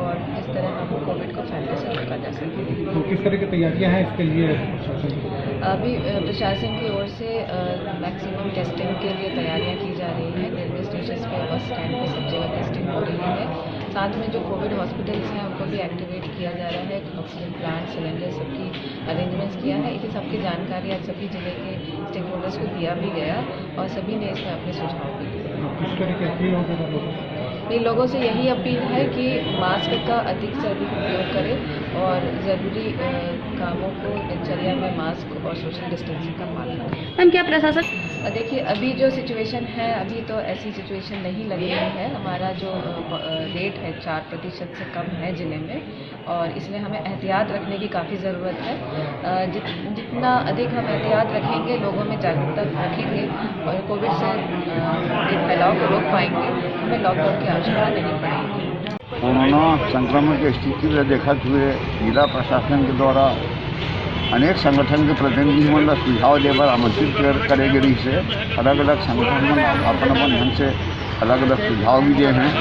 और इस तरह हम कोविड को फैलने से रोका जा सके।
तो किस तरह की तैयारियां हैं इसके लिए?
अभी प्रशासन की ओर से मैक्सिमम टेस्टिंग के लिए तैयारियां की जा रही हैं। रेलवे स्टेशन पे, बस स्टैंड पे सब जगह टेस्टिंग हो रही है। साथ में जो कोविड हॉस्पिटल्स हैं उनको भी एक्टिवेट किया जा रहा है। ऑक्सीजन प्लांट, सिलेंडर सबकी अरेंजमेंट्स किया है। इसी सबकी जानकारी आज सभी जिले के स्टेक होल्डर्स को दिया भी गया और सभी ने इसमें अपने सुझाव भी दिए। मेरी लोगों से यही अपील है कि मास्क का अधिक से अधिक उपयोग करें और ज़रूरी कामों को दिनचर्या में मास्क और सोशल डिस्टेंसिंग का पालन करें।
मैम क्या प्रशासन
देखिए अभी जो सिचुएशन है अभी तो ऐसी सिचुएशन नहीं लग रही है। हमारा जो रेट है 4% से कम है ज़िले में और इसलिए हमें एहतियात रखने की काफ़ी ज़रूरत है। जितना अधिक हम एहतियात रखेंगे, लोगों में जागरूकता रखेंगे और कोविड से फैलाव को रोक पाएंगे, हमें लॉकडाउन की आवश्यकता नहीं पड़ेगी।
कोरोना संक्रमण की स्थिति में देखते हुए जिला प्रशासन के द्वारा अनेक संगठन के प्रतिनिधिमंडल सुझाव देकर आमंत्रित करे गई से अलग अलग संगठन अपन ढंग से अलग अलग सुझाव भी दिए हैं।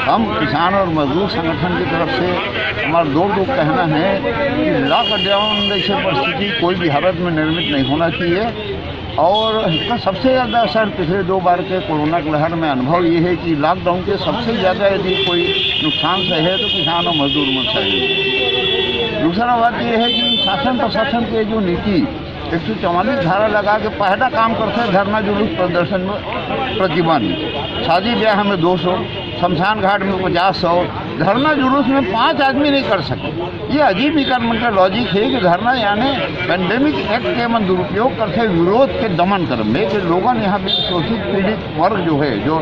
हम किसान और मजदूर संगठन की तरफ से हमारा दो कहना है कि लॉकडाउन जैसे परिस्थिति कोई भी हालत में निर्मित नहीं होना चाहिए और इसका सबसे ज़्यादा असर पिछले 2 बार के कोरोना की लहर में अनुभव ये है कि लॉकडाउन के सबसे ज़्यादा यदि कोई नुकसान सहे तो किसान और मजदूर में सहे। दूसरा बात यह है कि शासन प्रशासन की जो नीति 144 धारा लगा के पहला काम करते हैं धरना जुलूस प्रदर्शन में प्रतिबंध, शादी ब्याह में 200, शमशान घाट में 50-100, धरना जुलूस में 5 आदमी नहीं कर सके। ये अजीब विकर्मण का लॉजिक है कि धरना यानी पेंडेमिक एक्ट के मन दुरुपयोग करके विरोध के दमन कर में कि लोगों यहाँ भी शोषित पीड़ित वर्ग जो है जो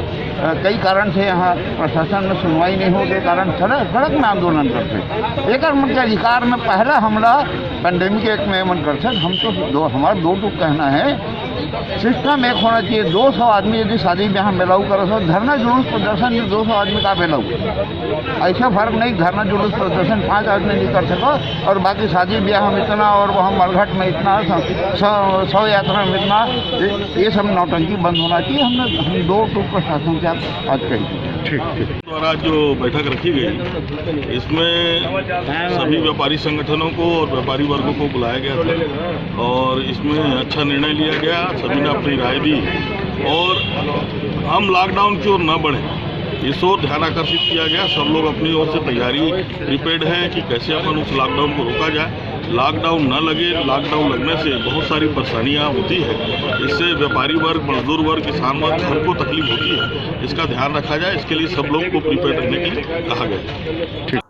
कई कारण से यहाँ प्रशासन में सुनवाई नहीं हो के कारण सड़क में आंदोलन करते एक मन के अधिकार में पहला हमला पेंडेमिक एक्ट में मन करते। हम तो हमारा दो टूक कहना है सिस्टम एक होना चाहिए। 200 आदमी यदि शादी ब्याह में अलाउ करो तो धरना जुलूस प्रदर्शन में 200 आदमी का अलाउ, ऐसा फर्क नहीं। धरना जुलूस प्रदर्शन 5 आदमी नहीं कर सको और बाकी शादी ब्याह में इतना और वहाँ मरघट में इतना, 100 यात्रा में इतना, ये सब नौटंकी बंद होना चाहिए। हम 2 टूक प्रशासन से आज कही
द्वारा जो बैठक रखी गई इसमें सभी व्यापारी संगठनों को और व्यापारी वर्गों को बुलाया गया था और इसमें अच्छा निर्णय लिया गया। सभी ने अपनी राय दी और हम लॉकडाउन की ओर न बढ़े इस ओर ध्यान आकर्षित किया गया। सब लोग अपनी ओर से तैयारी प्रिपेयर्ड है कि कैसे अपन उस लॉकडाउन को रोका जाए। लॉकडाउन न लगे, लॉकडाउन लगने से बहुत सारी परेशानियां होती है। इससे व्यापारी वर्ग, मजदूर वर्ग, किसान वर्ग सबको तकलीफ होती है। इसका ध्यान रखा जाए, इसके लिए सब लोग को प्रिपेयर रहने के लिए कहा गया।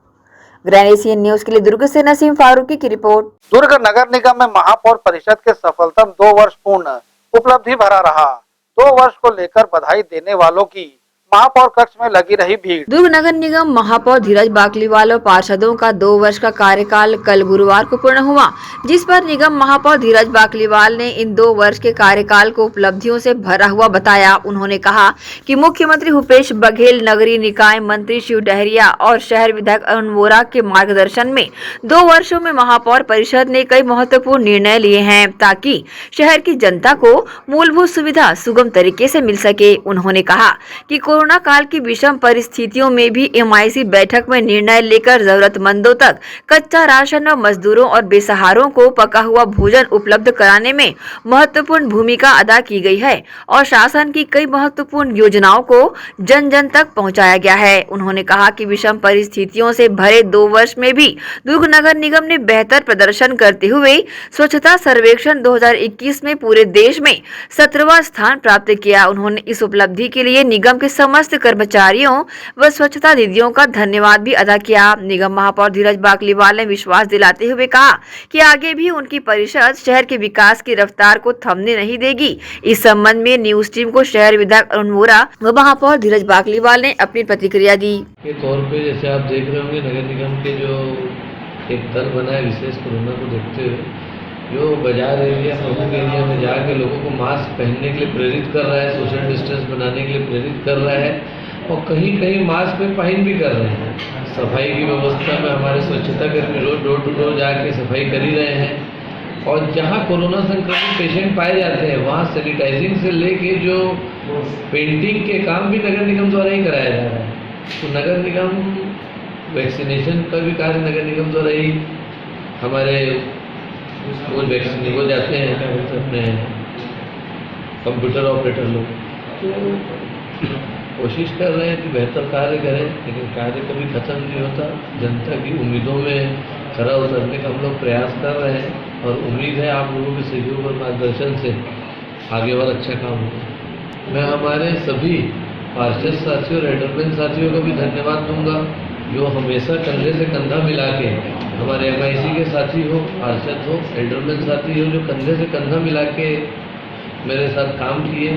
ग्रैंड एशियन न्यूज के लिए दुर्ग से नसीम फारूकी की रिपोर्ट।
दुर्ग नगर निगम में महापौर परिषद के सफलतम 2 वर्ष पूर्ण उपलब्धि भरा रहा। 2 वर्ष को लेकर बधाई देने वालों की महापौर कक्ष में लगी रही भीड़।
दुर्ग नगर निगम महापौर धीरज बाकलीवाल और पार्षदों का 2 वर्ष का कार्यकाल कल गुरुवार को पूर्ण हुआ, जिस पर निगम महापौर धीरज बाकलीवाल ने इन 2 वर्ष के कार्यकाल को उपलब्धियों से भरा हुआ बताया। उन्होंने कहा कि मुख्यमंत्री भूपेश बघेल, नगरीय निकाय मंत्री शिव डहरिया और शहर विधायक अरुण वोरा के मार्गदर्शन में 2 वर्षों में महापौर परिषद ने कई महत्वपूर्ण निर्णय लिए हैं ताकि शहर की जनता को मूलभूत सुविधा सुगम तरीके से मिल सके। उन्होंने कहा कि कोरोना काल की विषम परिस्थितियों में भी MIC बैठक में निर्णय लेकर जरूरतमंदों तक कच्चा राशन और मजदूरों और बेसहारों को पका हुआ भोजन उपलब्ध कराने में महत्वपूर्ण भूमिका अदा की गई है और शासन की कई महत्वपूर्ण योजनाओं को जन जन तक पहुंचाया गया है। उन्होंने कहा कि विषम परिस्थितियों से भरे 2 वर्ष में भी दुर्ग नगर निगम ने बेहतर प्रदर्शन करते हुए स्वच्छता सर्वेक्षण 2021 में पूरे देश में 17वां स्थान प्राप्त किया। उन्होंने इस उपलब्धि के लिए निगम के समस्त कर्मचारियों व स्वच्छता दीदियों का धन्यवाद भी अदा किया। निगम महापौर धीरज बाकलीवाल ने विश्वास दिलाते हुए कहा कि आगे भी उनकी परिषद शहर के विकास की रफ्तार को थमने नहीं देगी। इस संबंध में न्यूज टीम को शहर विधायक अरुण वोरा व महापौर धीरज बाकलीवाल ने अपनी प्रतिक्रिया दी।
के तौर पे जैसे आप देख रहे होंगे नगर निगम के जो एक दल बना है विशेष कोरोना को देखते हुए जो बाजार एरिया, प्रमुख एरिया में जाके लोगों को मास्क पहनने के लिए प्रेरित कर रहा है, सोशल डिस्टेंस बनाने के लिए प्रेरित कर रहा है और कहीं कहीं मास्क में पहन भी कर रहे हैं। सफाई की व्यवस्था में हमारे स्वच्छता कर्मी रोज डोर टू डोर जाके सफाई कर ही रहे हैं और जहाँ कोरोना संक्रमित पेशेंट पाए जाते हैं वहाँ सैनिटाइजिंग से लेके जो पेंटिंग के काम भी नगर निगम द्वारा ही कराया जा रहा है। तो नगर निगम वैक्सीनेशन का भी कार्य नगर निगम द्वारा ही हमारे वो वैक्सीन हो जाते हैं, क्या बोलते हैं अपने कंप्यूटर ऑपरेटर लोग, तो कोशिश कर रहे हैं कि बेहतर कार्य करें, लेकिन कार्य कभी खत्म नहीं होता। जनता की उम्मीदों में खरा उतरने का हम लोग प्रयास कर रहे हैं और उम्मीद है आप लोगों के सहयोग और मार्गदर्शन से आगे और अच्छा काम होगा। मैं हमारे सभी पार्षद साथियों और एडरमैन साथियों को भी धन्यवाद दूंगा, जो हमेशा कंधे से कंधा मिला के, हमारे MIC के साथी हो, पार्षद हो, एडरमैन साथी हो, जो कंधे से कंधा मिला के मेरे साथ काम किए।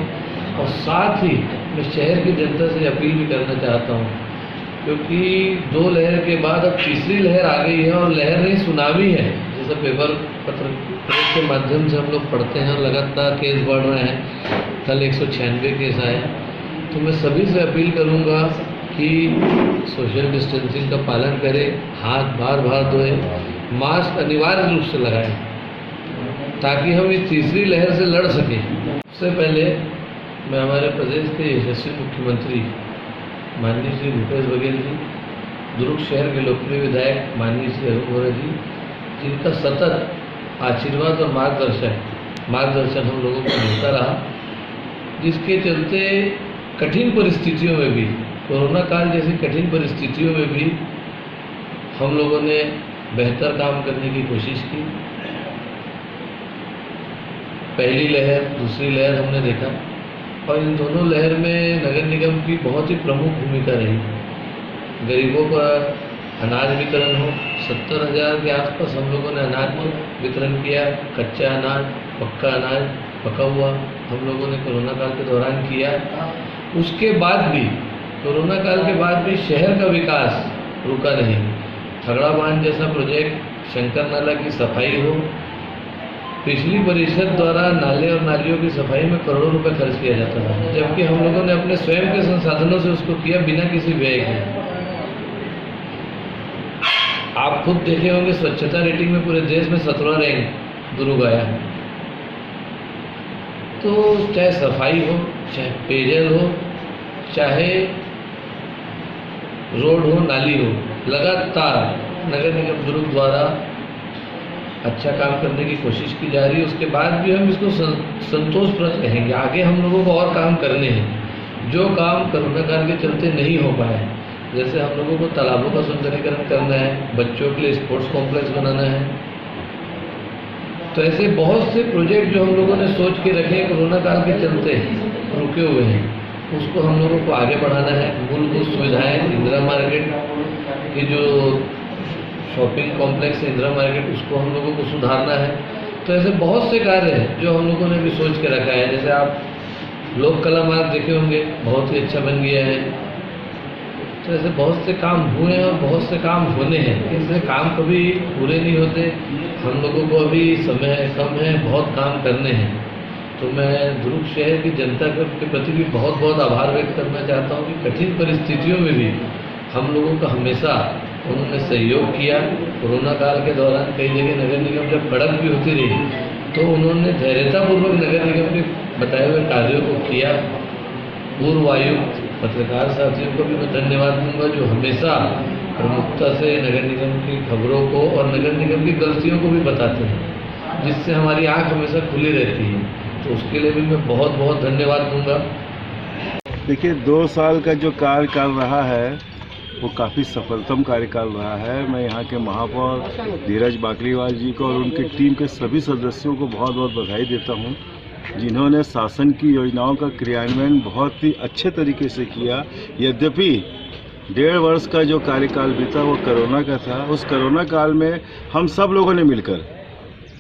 और साथ ही मैं शहर की जनता से अपील भी करना चाहता हूँ, क्योंकि 2 लहर के बाद अब तीसरी लहर आ गई है, और लहर नहीं सुनामी है, जैसे पेपर पत्र के माध्यम से हम लोग पढ़ते हैं। लगातार केस बढ़ रहे हैं, कल 196 केस आए। तो मैं सभी से अपील करूँगा कि सोशल डिस्टेंसिंग का पालन करें, हाथ बार बार धोएं, मास्क अनिवार्य रूप से लगाएं, ताकि हम इस तीसरी लहर से लड़ सकें। सबसे पहले मैं हमारे प्रदेश के यशस्वी मुख्यमंत्री माननीय श्री भूपेश बघेल जी, दुर्ग शहर के लोकप्रिय विधायक माननीय श्री अरुण वोरा जी, जिनका सतत आशीर्वाद और मार्गदर्शन हम लोगों को मिलता रहा, जिसके चलते कठिन परिस्थितियों में भी, कोरोना काल जैसी कठिन परिस्थितियों में भी हम लोगों ने बेहतर काम करने की कोशिश की। पहली लहर, दूसरी लहर हमने देखा, और इन दोनों लहर में नगर निगम की बहुत ही प्रमुख भूमिका रही। गरीबों का अनाज वितरण हो, 70,000 के आसपास हम लोगों ने अनाज वितरण किया। कच्चा अनाज, पक्का अनाज, पका हुआ हम लोगों ने कोरोना काल के दौरान किया। उसके बाद भी, कोरोना काल के बाद भी शहर का विकास रुका नहीं। थगड़ा बांध जैसा प्रोजेक्ट, शंकर नाला की सफाई हो, पिछली परिषद द्वारा नाले और नालियों की सफाई में करोड़ों रुपए खर्च किया जाता था, जबकि हम लोगों ने अपने स्वयं के संसाधनों से उसको किया, बिना किसी व्यय के। आप खुद देखे होंगे, स्वच्छता रेटिंग में पूरे देश में 17वां रैंक दुर्ग आया। तो चाहे सफाई हो, चाहे पेयजल हो, चाहे रोड हो, नाली हो, लगातार नगर निगम दुर्ग द्वारा अच्छा काम करने की कोशिश की जा रही है। उसके बाद भी हम इसको संतोषप्रद कहेंगे। आगे हम लोगों को और काम करने हैं, जो काम कोरोना काल के चलते नहीं हो पाए। जैसे हम लोगों को तालाबों का सुंदरीकरण करना है, बच्चों के लिए स्पोर्ट्स कॉम्प्लेक्स बनाना है। तो ऐसे बहुत से प्रोजेक्ट जो हम लोगों ने सोच के रखे कोरोना काल के चलते रुके हुए हैं, उसको हम लोगों को आगे बढ़ाना है। मूलभूत सुविधाएं, इंदिरा मार्केट की जो शॉपिंग कॉम्प्लेक्स है, इंदिरा मार्केट, उसको हम लोगों को सुधारना है। तो ऐसे बहुत से कार्य हैं जो हम लोगों ने भी सोच के रखा है। जैसे आप लोक कला मार्ग देखे होंगे, बहुत ही अच्छा बन गया है। तो ऐसे बहुत से काम हुए हैं और बहुत से काम होने हैं। इससे काम कभी पूरे नहीं होते। हम लोगों को अभी समय कम है, बहुत काम करने हैं। तो मैं दुर्ग शहर की जनता के प्रति भी बहुत बहुत आभार व्यक्त करना चाहता हूँ कि कठिन परिस्थितियों में भी हम लोगों का हमेशा उन्होंने सहयोग किया। कोरोना काल के दौरान कई जगह नगर निगम जब कड़क भी होती रही, तो उन्होंने धैर्यतापूर्वक नगर निगम के बताए हुए कार्यों को किया। पूर्व आयुक्त, पत्रकार साथियों को भी मैं धन्यवाद दूंगा, जो हमेशा प्रमुखता से नगर निगम की खबरों को और नगर निगम की गलतियों को भी बताते हैं, जिससे हमारी आंख हमेशा खुली रहती है। तो उसके लिए भी मैं बहुत बहुत धन्यवाद दूंगा।
देखिए, 2 साल का जो कार्यकाल रहा है वो काफ़ी सफलतम कार्यकाल रहा है। मैं यहाँ के महापौर धीरज बाकलीवाल जी को और उनकी टीम के सभी सदस्यों को बहुत बहुत बधाई देता हूँ, जिन्होंने शासन की योजनाओं का क्रियान्वयन बहुत ही अच्छे तरीके से किया। यद्यपि 1.5 वर्ष का जो कार्यकाल बीता वो कोरोना का था, उस कोरोना काल में हम सब लोगों ने मिलकर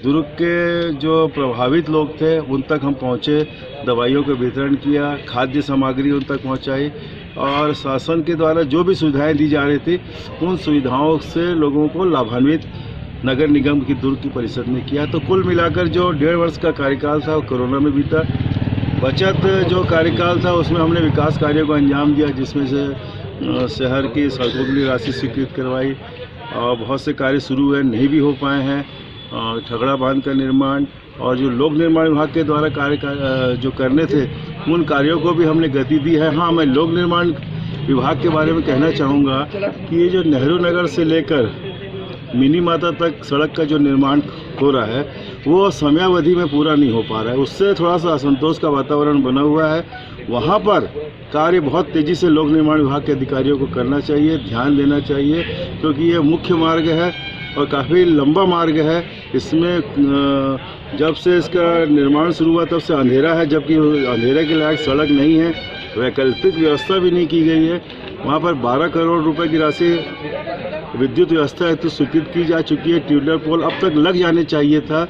दुर्ग के जो प्रभावित लोग थे उन तक हम पहुँचे, दवाइयों का वितरण किया, खाद्य सामग्री उन तक पहुँचाई, और शासन के द्वारा जो भी सुविधाएं दी जा रही थी उन सुविधाओं से लोगों को लाभान्वित नगर निगम की दुर्ग की परिषद ने किया। तो कुल मिलाकर जो 1.5 वर्ष का कार्यकाल था वो कोरोना में बीता। बचत जो कार्यकाल था उसमें हमने विकास कार्यों को अंजाम दिया, जिसमें से शहर की सड़कों के लिए राशि स्वीकृत करवाई, और बहुत से कार्य शुरू हुए, नहीं भी हो पाए हैं। ठगड़ा बांध का निर्माण और जो लोक निर्माण विभाग के द्वारा कार्य जो करने थे उन कार्यों को भी हमने गति दी है। हाँ, मैं लोक निर्माण विभाग के बारे में कहना चाहूँगा कि ये जो नेहरू नगर से लेकर मिनी माता तक सड़क का जो निर्माण हो रहा है वो समयावधि में पूरा नहीं हो पा रहा है, उससे थोड़ा सा असंतोष का वातावरण बना हुआ है। वहाँ पर कार्य बहुत तेज़ी से लोक निर्माण विभाग के अधिकारियों को करना चाहिए, ध्यान देना चाहिए, क्योंकि ये मुख्य मार्ग है और काफ़ी लंबा मार्ग है। इसमें जब से इसका निर्माण शुरू हुआ तब से अंधेरा है, जबकि अंधेरे के लायक सड़क नहीं है। वैकल्पिक व्यवस्था भी नहीं की गई है। वहाँ पर 12 करोड़ रुपए की राशि विद्युत व्यवस्था हेतु स्वीकृत की जा चुकी है। ट्यूबवेल पोल अब तक लग जाने चाहिए था।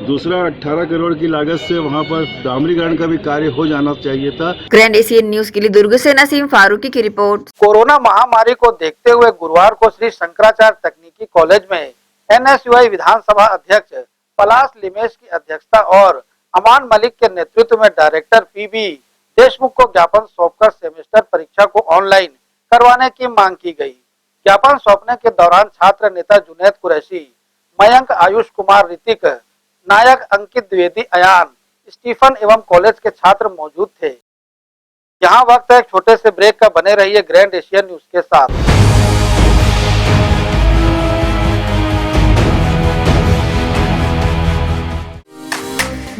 दूसरा 18 करोड़ की लागत से वहाँ पर डामरीकरण का भी कार्य हो जाना चाहिए था।
ग्रैंड एशियन न्यूज के लिए दुर्ग से नसीम फारूकी की रिपोर्ट।
कोरोना महामारी को देखते हुए गुरुवार को श्री शंकराचार्य तकनीकी कॉलेज में NSUI विधानसभा अध्यक्ष पलाश लिमेश की अध्यक्षता और अमान मलिक के नेतृत्व में डायरेक्टर PB देशमुख को ज्ञापन सौंपकर सेमेस्टर परीक्षा को ऑनलाइन करवाने की मांग की गई। ज्ञापन सौंपने के दौरान छात्र नेता जुनैद कुरैशी, मयंक, आयुष कुमार, ऋतिक नायक, अंकित द्विवेदी, अयान, स्टीफन एवं कॉलेज के छात्र मौजूद थे। यहाँ वक्त है एक छोटे से ब्रेक का, बने रहिए ग्रैंड एशियन न्यूज के साथ।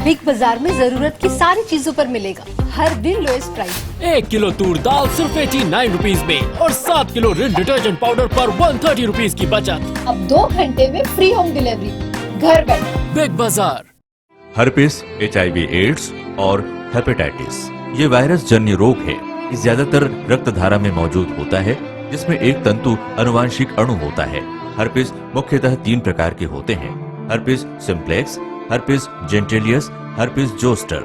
बिग बाजार में जरूरत की सारी चीजों पर मिलेगा हर दिन लोएस्ट प्राइस।
1 किलो तूर दाल सिर्फ 89 रुपीज में और 7 किलो रिन डिटर्जेंट पाउडर पर 130 रुपीज की बचत।
अब 2 घंटे में फ्री होम डिलीवरी घर बैठे।
बिग बाजार।
हर्पिस, HIV एड्स और हेपेटाइटिस ये वायरस जन्य रोग है। ये ज्यादातर रक्त धारा में मौजूद होता है, जिसमें एक तंतु अनुवांशिक अणु होता है। हर्पिस मुख्यतः 3 प्रकार के होते हैं: herpes simplex, herpes genitalis, herpes zoster.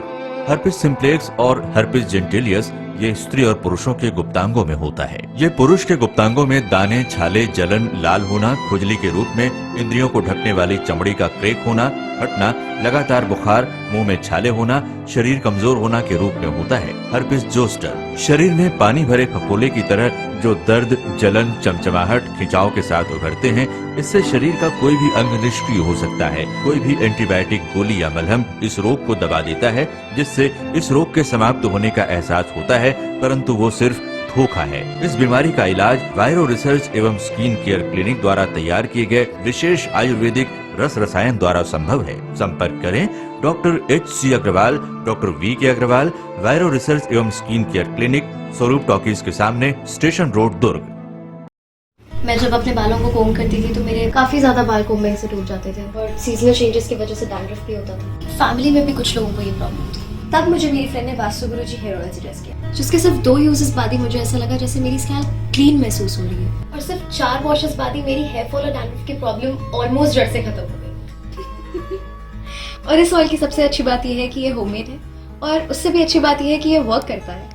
Herpes simplex और हर्पिस जेंटेलियस ये स्त्री और पुरुषों के गुप्तांगों में होता है। ये पुरुष के गुप्तांगों में दाने, छाले, जलन, लाल होना, खुजली के रूप में, इंद्रियों को ढकने वाली चमड़ी का क्रेक होना, फटना, लगातार बुखार, मुंह में छाले होना, शरीर कमजोर होना के रूप में होता है। हर्पिस जोस्टर शरीर में पानी भरे फफोले की तरह जो दर्द, जलन, चमचमाहट, खिंचाव के साथ उभरते हैं। इससे शरीर का कोई भी अंग निष्क्रिय हो सकता है। कोई भी एंटीबायोटिक गोली या मलहम इस रोग को दबा देता है, जिससे इस रोग के समाप्त होने का एहसास होता है, परंतु वो सिर्फ धोखा है। इस बीमारी का इलाज वायरो रिसर्च एवं स्किन केयर क्लिनिक द्वारा तैयार किए गए विशेष आयुर्वेदिक रस रसायन द्वारा संभव है। संपर्क करें doctor HC Agarwal, doctor VK Agarwal, viro research एवं skin care clinic, Swaroop talkies के सामने, स्टेशन रोड, दुर्ग।
मैं जब अपने बालों को कोम करती थी तो मेरे काफी ज्यादा बाल कोम में से टूट जाते थे और सीजनल चेंजेस की वजह से डैंड्रफ भी होता था। फैमिली में भी कुछ लोगों को ये प्रॉब्लम थी। तब मुझे मेरी फ्रेंड ने वास्तु गुरुजी हेयर ऑयल सजेस्ट किया, जिसके सिर्फ 2 यूजेस बाद ही मुझे ऐसा लगा जैसे मेरी स्कैल्प क्लीन महसूस हो रही है और सिर्फ 4 वॉशेस बाद ही मेरी हेयर फॉल और डैंड्रफ की प्रॉब्लम ऑलमोस्ट जड़ से खत्म हो गई। और इस ऑयल की सबसे अच्छी बात यह है कि ये होममेड है और उससे भी अच्छी बात यह है कि ये वर्क करता है।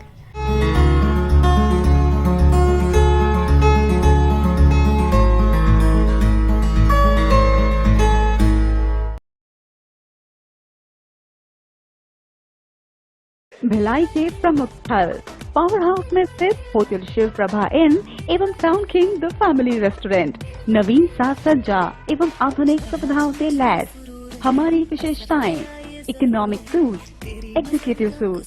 भिलाई के प्रमुख स्थल पावर हाउस में स्थित होटल शिव प्रभा इन एवं town king the family restaurant नवीन साज सज्जा एवं आधुनिक सुविधाओं से लैस। हमारी विशेषताएं: economic suite, executive suite,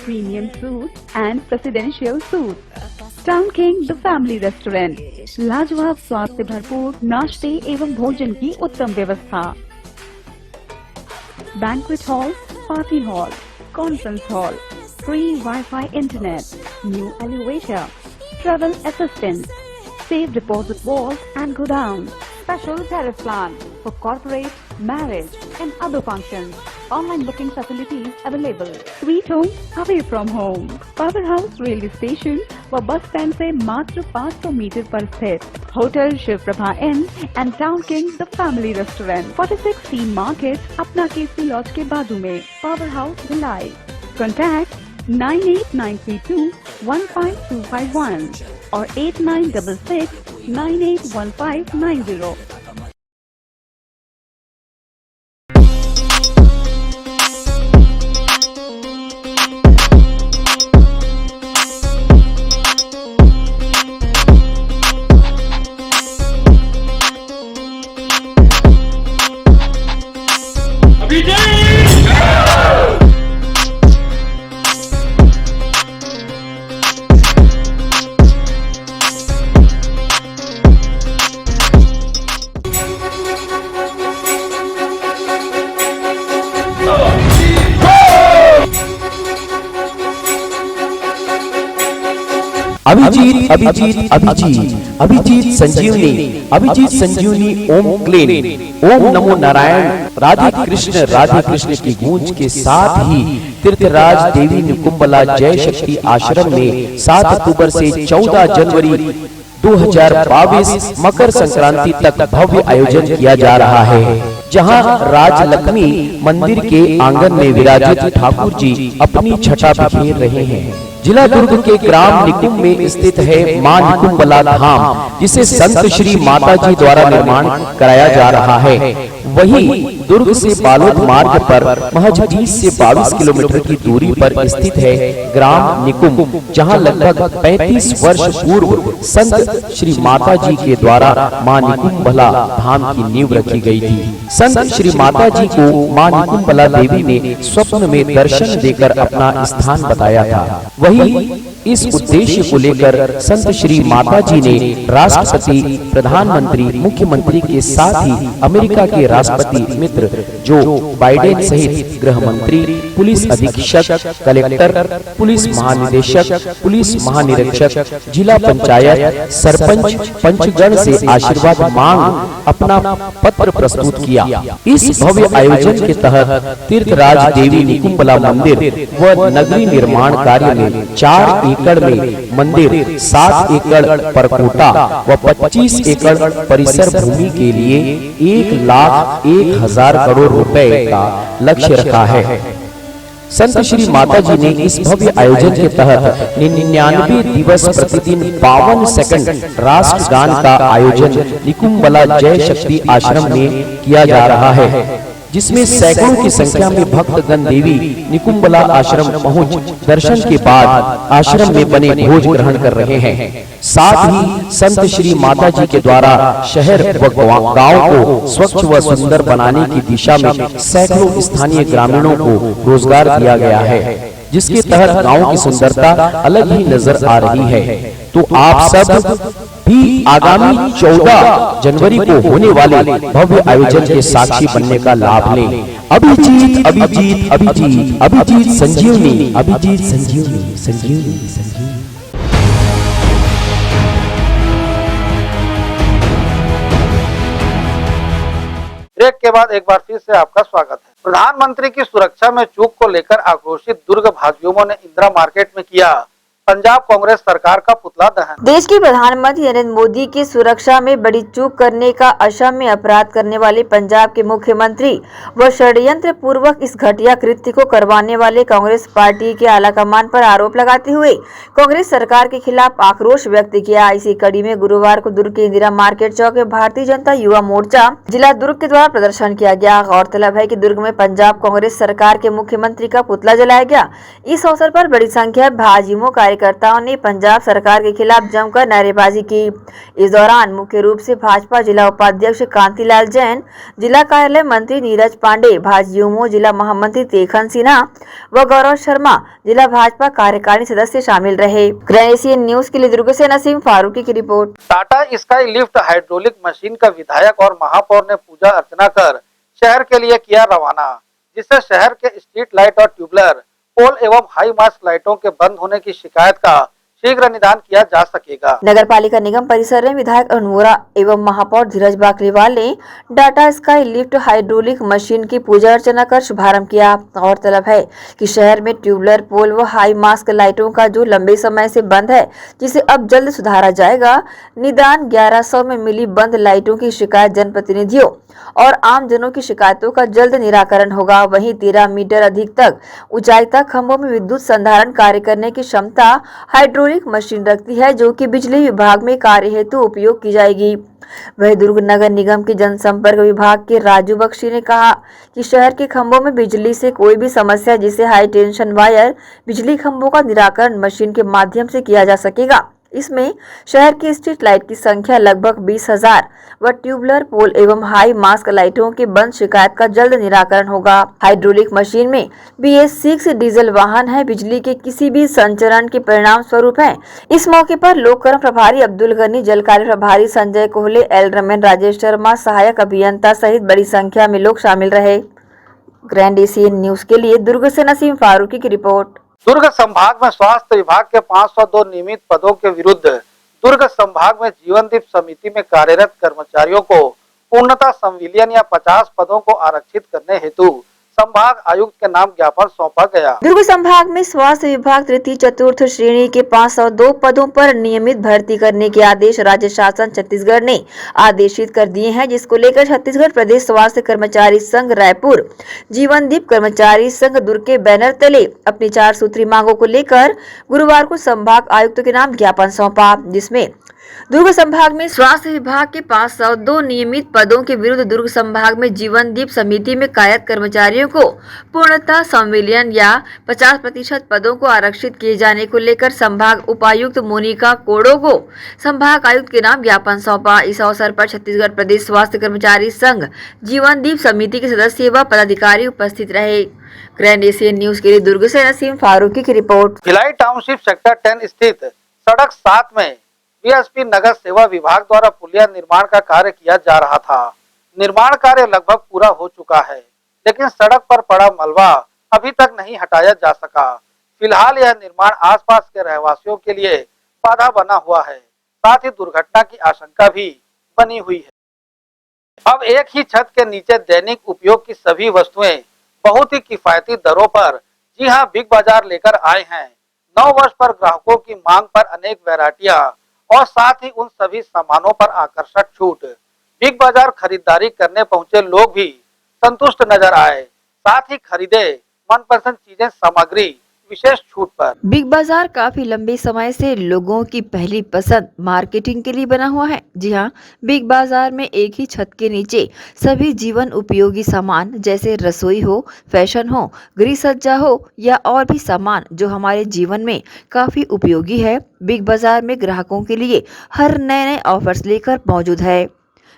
premium suite and presidential suite. Town king the family restaurant, लाजवाब स्वाद से भरपूर नाश्ते एवं भोजन की उत्तम व्यवस्था। Banquet hall, party hall, conference hall, free Wi-Fi internet, new elevator, travel assistance, safe deposit vault and godown, special tariff plan for corporate, marriage and other functions. Online booking facilities available. Sweet home away from home. Power House railway station व bus stand से मात्र 500 metre पर स्थित hotel Shiv Prabha inn and town king the family restaurant, 46 T market, अपना KC laws के बाजू में। Power house Bhilai. Contact 98932 15251 और 8966 981590।
अभिजीत अभिजीत अभिजीत अभिजीत संजीवनी, अभिजीत संजीवनी ओम क्लीन, ओम नमो नारायण, राधे कृष्ण की गूंज के साथ ही तीर्थराज देवी निकुंबला जय शक्ति आश्रम में 7 अक्टूबर से 14 जनवरी 2022 मकर संक्रांति तक भव्य आयोजन किया जा रहा है, जहां राजलक्ष्मी मंदिर के आंगन में विराजित ठाकुर जी अपनी छटा बिखेर रहे हैं। जिला दुर्ग के ग्राम निकुंभ में स्थित है मां निकुंबला धाम, जिसे संत श्री माता जी द्वारा निर्माण कराया जा रहा है। वहीं दुर्ग से बालोद मार्ग पर महज 20 से 22 किलोमीटर की दूरी पर स्थित है ग्राम निकुंभ, जहां लगभग 35 वर्ष पूर्व संत श्री माता जी के द्वारा मां निकुंबला धाम की नींव रखी गई थी। संत श्री माता जी को मां निकुंबला देवी ने स्वप्न में दर्शन देकर अपना स्थान बताया था। वहीं इस उद्देश्य को लेकर संत श्री माता जी ने राष्ट्रपति, प्रधानमंत्री, मुख्यमंत्री के साथ ही अमेरिका के राष्ट्रपति मित्र जो बाइडेन सहित गृह मंत्री, पुलिस अधीक्षक, कलेक्टर, पुलिस महानिदेशक, पुलिस महानिरीक्षक, जिला पंचायत, सरपंच, पंचगण से आशीर्वाद मांग अपना पत्र प्रस्तुत किया। इस भव्य आयोजन के तहत तीर्थराज देवी निकुंबला मंदिर व नगरी निर्माण कार्य में 4 एकड़ में मंदिर, 7 एकड़ परकोटा व 25 एकड़ परिसर भूमि के लिए 1,01,000 करोड़ रुपए का लक्ष्य रखा है। संत श्री माता जी ने इस भव्य आयोजन के तहत 99 दिवस प्रतिदिन 52 सेकंड राष्ट्रगान का आयोजन निकुंबला जय शक्ति आश्रम में किया जा रहा है, जिसमें सैकड़ों की संख्या में भक्तगण देवी निकुंबला आश्रम पहुंच दर्शन के बाद आश्रम में बने भोज ग्रहण कर रहे हैं। साथ ही संत श्री माता जी के द्वारा शहर व गांव को स्वच्छ व सुंदर बनाने की दिशा में सैकड़ों स्थानीय ग्रामीणों को रोजगार दिया गया है, जिसके तहत गांव की सुंदरता अलग ही नजर आ रही है। तो आप सब भी आगामी 14 जनवरी को होने वाले भव्य आयोजन के साक्षी बनने का लाभ लें। अभिजीत अभिजीत अभिजीत अभिजीत संजीवनी, अभिजीत संजीवनी, संजीवनी संजीवनी।
ब्रेक के बाद एक बार फिर से आपका स्वागत है। प्रधानमंत्री की सुरक्षा में चूक को लेकर आक्रोशित दुर्ग भाजयुमों ने इंदिरा मार्केट में किया पंजाब कांग्रेस सरकार का पुतला दहन।
देश के प्रधानमंत्री नरेंद्र मोदी की सुरक्षा में बड़ी चूक करने का असम अपराध करने वाले पंजाब के मुख्यमंत्री व षड्यंत्र पूर्वक इस घटिया कृत्य को करवाने वाले कांग्रेस पार्टी के आलाकमान पर आरोप लगाते हुए कांग्रेस सरकार के खिलाफ आक्रोश व्यक्त किया। इसी कड़ी में गुरुवार को दुर्ग के इंदिरा मार्केट चौक में भारतीय जनता युवा मोर्चा जिला दुर्ग के द्वारा प्रदर्शन किया गया। गौरतलब है कि दुर्ग में पंजाब कांग्रेस सरकार के मुख्यमंत्री का पुतला जलाया गया। इस अवसर पर बड़ी संख्या भाजयुमो कार्यकर्ताओं ने पंजाब सरकार के खिलाफ जमकर नारेबाजी की। इस दौरान मुख्य रूप से भाजपा जिला उपाध्यक्ष कांतिलाल जैन, जिला कार्यालय मंत्री नीरज पांडे, भाजयुमो जिला महामंत्री तेखन सिन्हा व गौरव शर्मा जिला भाजपा कार्यकारिणी सदस्य शामिल रहे। ग्रैंड एशियन न्यूज के लिए दुर्ग से नसीम फारूकी की report.
Tata sky lift hydraulic machine का विधायक और महापौर ने पूजा अर्चना कर शहर के लिए किया रवाना, जिससे शहर के स्ट्रीट लाइट और ट्यूबलर, पोल एवं हाई मास्ट लाइटों के बंद होने की शिकायत का शीघ्र निदान किया जा सकेगा। नगर पालिका निगम परिसर में विधायक अरुण वोरा एवं महापौर धीरज बाकलीवाल ने Tata sky lift hydraulic machine की पूजा अर्चना कर शुभारंभ किया। और तलब है कि शहर में ट्यूबलर, पोल व हाई मास्क लाइटों का जो लंबे समय से बंद है, जिसे अब जल्द सुधारा जाएगा। निदान 1100 में मिली बंद लाइटों की शिकायत जनप्रतिनिधियों और आम जनों की शिकायतों का जल्द निराकरण होगा। वहीं 13 मीटर अधिक तक ऊंचाई तक खंभों में विद्युत संधारण कार्य करने की क्षमता हाइड्रोलिक मशीन रखती है, जो कि बिजली विभाग में कार्य हेतु उपयोग की जाएगी। वहीं दुर्ग नगर निगम के जनसंपर्क विभाग के राजू बख्शी ने कहा कि शहर के खंभों में बिजली से कोई भी समस्या, जिसे हाई टेंशन वायर बिजली खंभों का निराकरण मशीन के माध्यम से किया जा सकेगा। इसमें शहर की स्ट्रीट लाइट की संख्या लगभग 20,000 व ट्यूबलर, पोल एवं हाई मास्क लाइटों के बंद शिकायत का जल्द निराकरण होगा। हाइड्रोलिक मशीन में BS6 डीजल वाहन है, बिजली के किसी भी संचरण के परिणाम स्वरूप है। इस मौके पर लोक कर्म प्रभारी अब्दुल गनी, जल कार्य प्रभारी संजय कोहले, एल रमन, राजेश शर्मा, सहायक अभियंता सहित बड़ी संख्या में लोग शामिल रहे। ग्रैंड एशियन न्यूज के लिए दुर्ग से नसीम फारूकी की रिपोर्ट। दुर्ग संभाग में स्वास्थ्य विभाग के 502 नियमित पदों के विरुद्ध दुर्ग संभाग में जीवनदीप समिति में कार्यरत कर्मचारियों को पूर्णतः संविलियन या 50 पदों को आरक्षित करने हेतु संभाग आयुक्त के नाम ज्ञापन सौंपा गया।
दुर्ग संभाग में स्वास्थ्य विभाग तृतीय चतुर्थ श्रेणी के 502 पदों पर नियमित भर्ती करने के आदेश राज्य शासन छत्तीसगढ़ ने आदेशित कर दिए हैं, जिसको लेकर छत्तीसगढ़ प्रदेश स्वास्थ्य कर्मचारी संघ रायपुर, जीवनदीप कर्मचारी संघ दुर्ग के बैनर तले अपनी 4 सूत्री मांगों को लेकर गुरुवार को संभाग आयुक्त के नाम ज्ञापन सौंपा, जिसमें दुर्ग संभाग में स्वास्थ्य विभाग के 502 नियमित पदों के विरुद्ध दुर्ग संभाग में जीवनदीप समिति में कार्यरत कर्मचारियों को पूर्णतः संविलियन या 50% पदों को आरक्षित किए जाने को लेकर संभाग उपायुक्त मोनिका कोड़ो को संभाग आयुक्त के नाम ज्ञापन सौंपा। इस अवसर पर छत्तीसगढ़ प्रदेश स्वास्थ्य कर्मचारी संघ जीवनदीप समिति के सदस्य व पदाधिकारी उपस्थित रहे। ग्रैंड एशियन न्यूज के लिए दुर्ग से नसीम फारूकी की रिपोर्ट।
भिलाई टाउनशिप सेक्टर 10 स्थित सड़क 7 में बीएसपी नगर सेवा विभाग द्वारा पुलिया निर्माण का कार्य किया जा रहा था। निर्माण कार्य लगभग पूरा हो चुका है, लेकिन सड़क पर पड़ा मलबा अभी तक नहीं हटाया जा सका। फिलहाल यह निर्माण आसपास के रहवासियों के लिए बाधा बना हुआ है, साथ ही दुर्घटना की आशंका भी बनी हुई है। अब एक ही छत के नीचे दैनिक उपयोग की सभी वस्तुएं बहुत ही किफायती दरों पर, जी हां, बिग बाजार लेकर आए हैं। 9 वर्ष पर ग्राहकों की मांग पर अनेक वैरायटियां और साथ ही उन सभी सामानों पर आकर्षक छूट। बिग बाजार खरीदारी करने पहुंचे लोग भी संतुष्ट नजर आए, साथ ही खरीदे मनपसंद चीजें सामग्री विशेष छूट पर।
बिग बाजार काफी लंबे समय से लोगों की पहली पसंद मार्केटिंग के लिए बना हुआ है। जी हां, बिग बाजार में एक ही छत के नीचे सभी जीवन उपयोगी सामान जैसे रसोई हो, फैशन हो, गृह सज्जा हो या और भी सामान जो हमारे जीवन में काफी उपयोगी है, बिग बाजार में ग्राहकों के लिए हर नए ऑफर्स लेकर मौजूद है।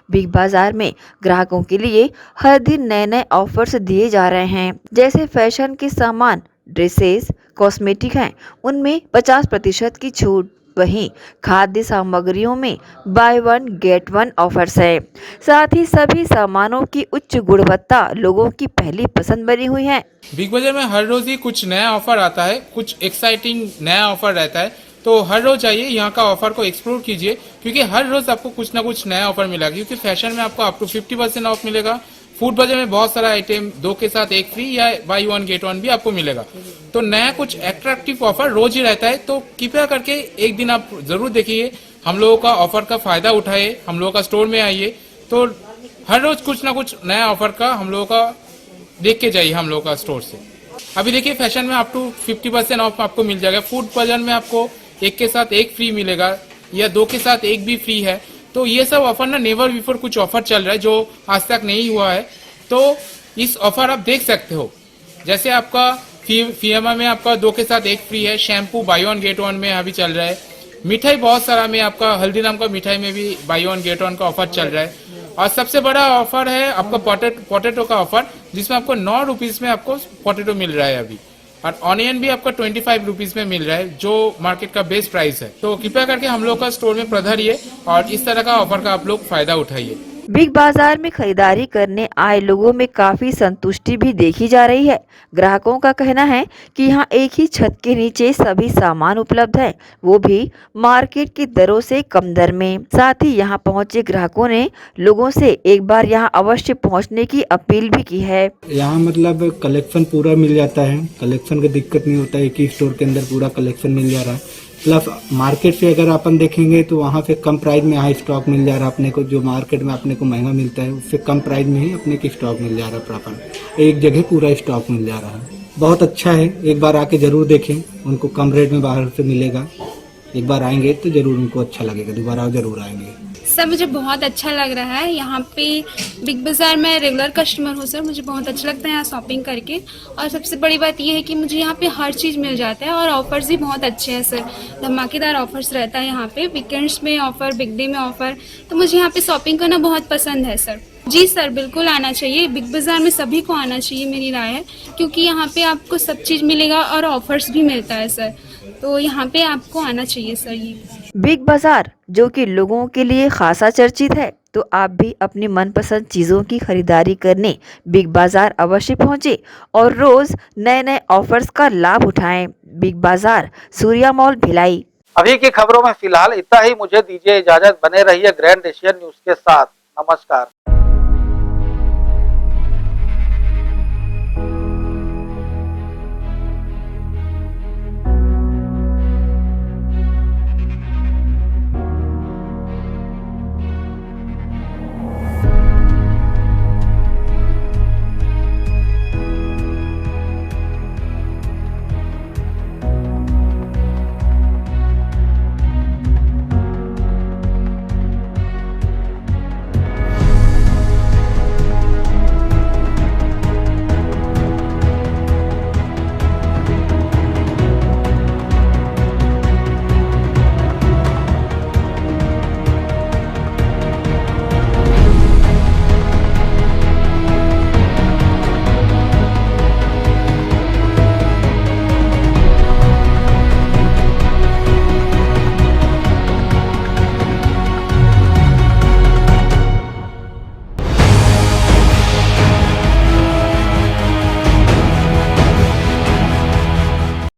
बिग बाजार में ग्राहकों के लिए हर दिन नए ऑफर्स दिए जा रहे हैं, जैसे फैशन के सामान, ड्रेसेस, कॉस्मेटिक हैं, उनमें 50% की छूट। वहीं खाद्य सामग्रियों में बाय 1 गेट 1 ऑफर्स है। साथ ही सभी सामानों की उच्च गुणवत्ता लोगों की पहली पसंद बनी हुई है।
बिग बाजार में हर रोज ही कुछ नया ऑफर आता है, कुछ एक्साइटिंग नया ऑफर रहता है, तो हर रोज आइए यहाँ का ऑफर को एक्सप्लोर कीजिए, क्योंकि हर रोज आपको कुछ ना कुछ नया ऑफर मिलेगा। क्योंकि फैशन में आपको अप टू 50% ऑफ मिलेगा, फूड बाजार में बहुत सारा आइटम 2 के साथ 1 फ्री या बाय 1 गेट 1 भी आपको मिलेगा। तो नया कुछ एट्रैक्टिव ऑफर रोज ही रहता है, तो कृपया करके एक दिन आप जरूर देखिए, हम लोगों का ऑफर का फायदा उठाइए, हम लोगों का स्टोर में आइए, तो हर रोज कुछ ना कुछ नया ऑफर का हम लोगों का देख के जाइए हम लोगों का स्टोर से। अभी देखिए फैशन में अप टू 50% ऑफ आपको मिल जाएगा, फूड बाजार में आपको 1 के साथ 1 फ्री मिलेगा या 2 के साथ 1 भी फ्री है। तो ये सब ऑफर ना नेवर बिफोर कुछ ऑफर चल रहा है जो आज तक नहीं हुआ है, तो इस ऑफर आप देख सकते हो। जैसे आपका फिएमा में आपका 2 के साथ 1 फ्री है, शैम्पू बाय 1 गेट 1 में अभी चल रहा है, मिठाई बहुत सारा में आपका हल्दीराम का मिठाई में भी बाय 1 गेट 1 का ऑफर चल रहा है। और सबसे बड़ा ऑफर है आपका पोटैटो का ऑफर, जिसमें आपको 9 रुपीज में आपको पोटैटो मिल रहा है अभी, और ऑनियन भी आपका 25 रुपीज में मिल रहा है, जो मार्केट का बेस्ट प्राइस है। तो कृपया करके हम लोग का स्टोर में पधारिए और इस तरह का ऑफर का आप लोग फायदा उठाइए।
बिग बाजार में खरीदारी करने आए लोगों में काफी संतुष्टि भी देखी जा रही है। ग्राहकों का कहना है कि यहाँ एक ही छत के नीचे सभी सामान उपलब्ध है, वो भी मार्केट की दरों से कम दर में। साथ ही यहाँ पहुँचे ग्राहकों ने लोगों से एक बार यहाँ अवश्य पहुँचने की अपील भी की है।
यहाँ मतलब कलेक्शन पूरा मिल जाता है, कलेक्शन का दिक्कत नहीं होता है, एक ही स्टोर के अंदर पूरा कलेक्शन मिल जा रहा है। प्लस मार्केट से अगर अपन देखेंगे तो वहाँ पे कम प्राइस में हाई स्टॉक मिल जा रहा है अपने को, जो मार्केट में अपने को महंगा मिलता है उससे कम प्राइस में ही अपने को स्टॉक मिल जा रहा है, प्रॉपर एक जगह पूरा स्टॉक मिल जा रहा है। बहुत अच्छा है, एक बार आके जरूर देखें, उनको कम रेट में बाहर से मिलेगा। एक बार आएंगे तो जरूर उनको अच्छा लगेगा, दोबारा जरूर आएंगे।
सर मुझे बहुत अच्छा लग रहा है, यहाँ पे बिग बाज़ार में रेगुलर कस्टमर हूँ सर, मुझे बहुत अच्छा लगता है यहाँ शॉपिंग करके। और सबसे बड़ी बात ये है कि मुझे यहाँ पे हर चीज़ मिल जाता है और ऑफर्स भी बहुत अच्छे हैं सर, धमाकेदार ऑफर्स रहता है यहाँ पे, वीकेंड्स में ऑफर, बिग डे में ऑफर। तो मुझे यहाँ पे शॉपिंग करना बहुत पसंद है सर। जी सर, बिल्कुल आना चाहिए, बिग बाज़ार में सभी को आना चाहिए, मेरी राय है, क्योंकि यहाँ पे आपको सब चीज़ मिलेगा और ऑफर्स भी मिलता है सर, तो यहाँ पे आपको आना चाहिए सर। ये
बिग बाजार जो कि लोगों के लिए खासा चर्चित है, तो आप भी अपनी मनपसंद चीजों की खरीदारी करने बिग बाजार अवश्य पहुंचे और रोज नए नए ऑफर्स का लाभ उठाएं। बिग बाजार, सूर्या मॉल, भिलाई।
अभी की खबरों में फिलहाल इतना ही। मुझे दीजिए इजाजत, बने रहिए ग्रैंड एशियन न्यूज के साथ। नमस्कार।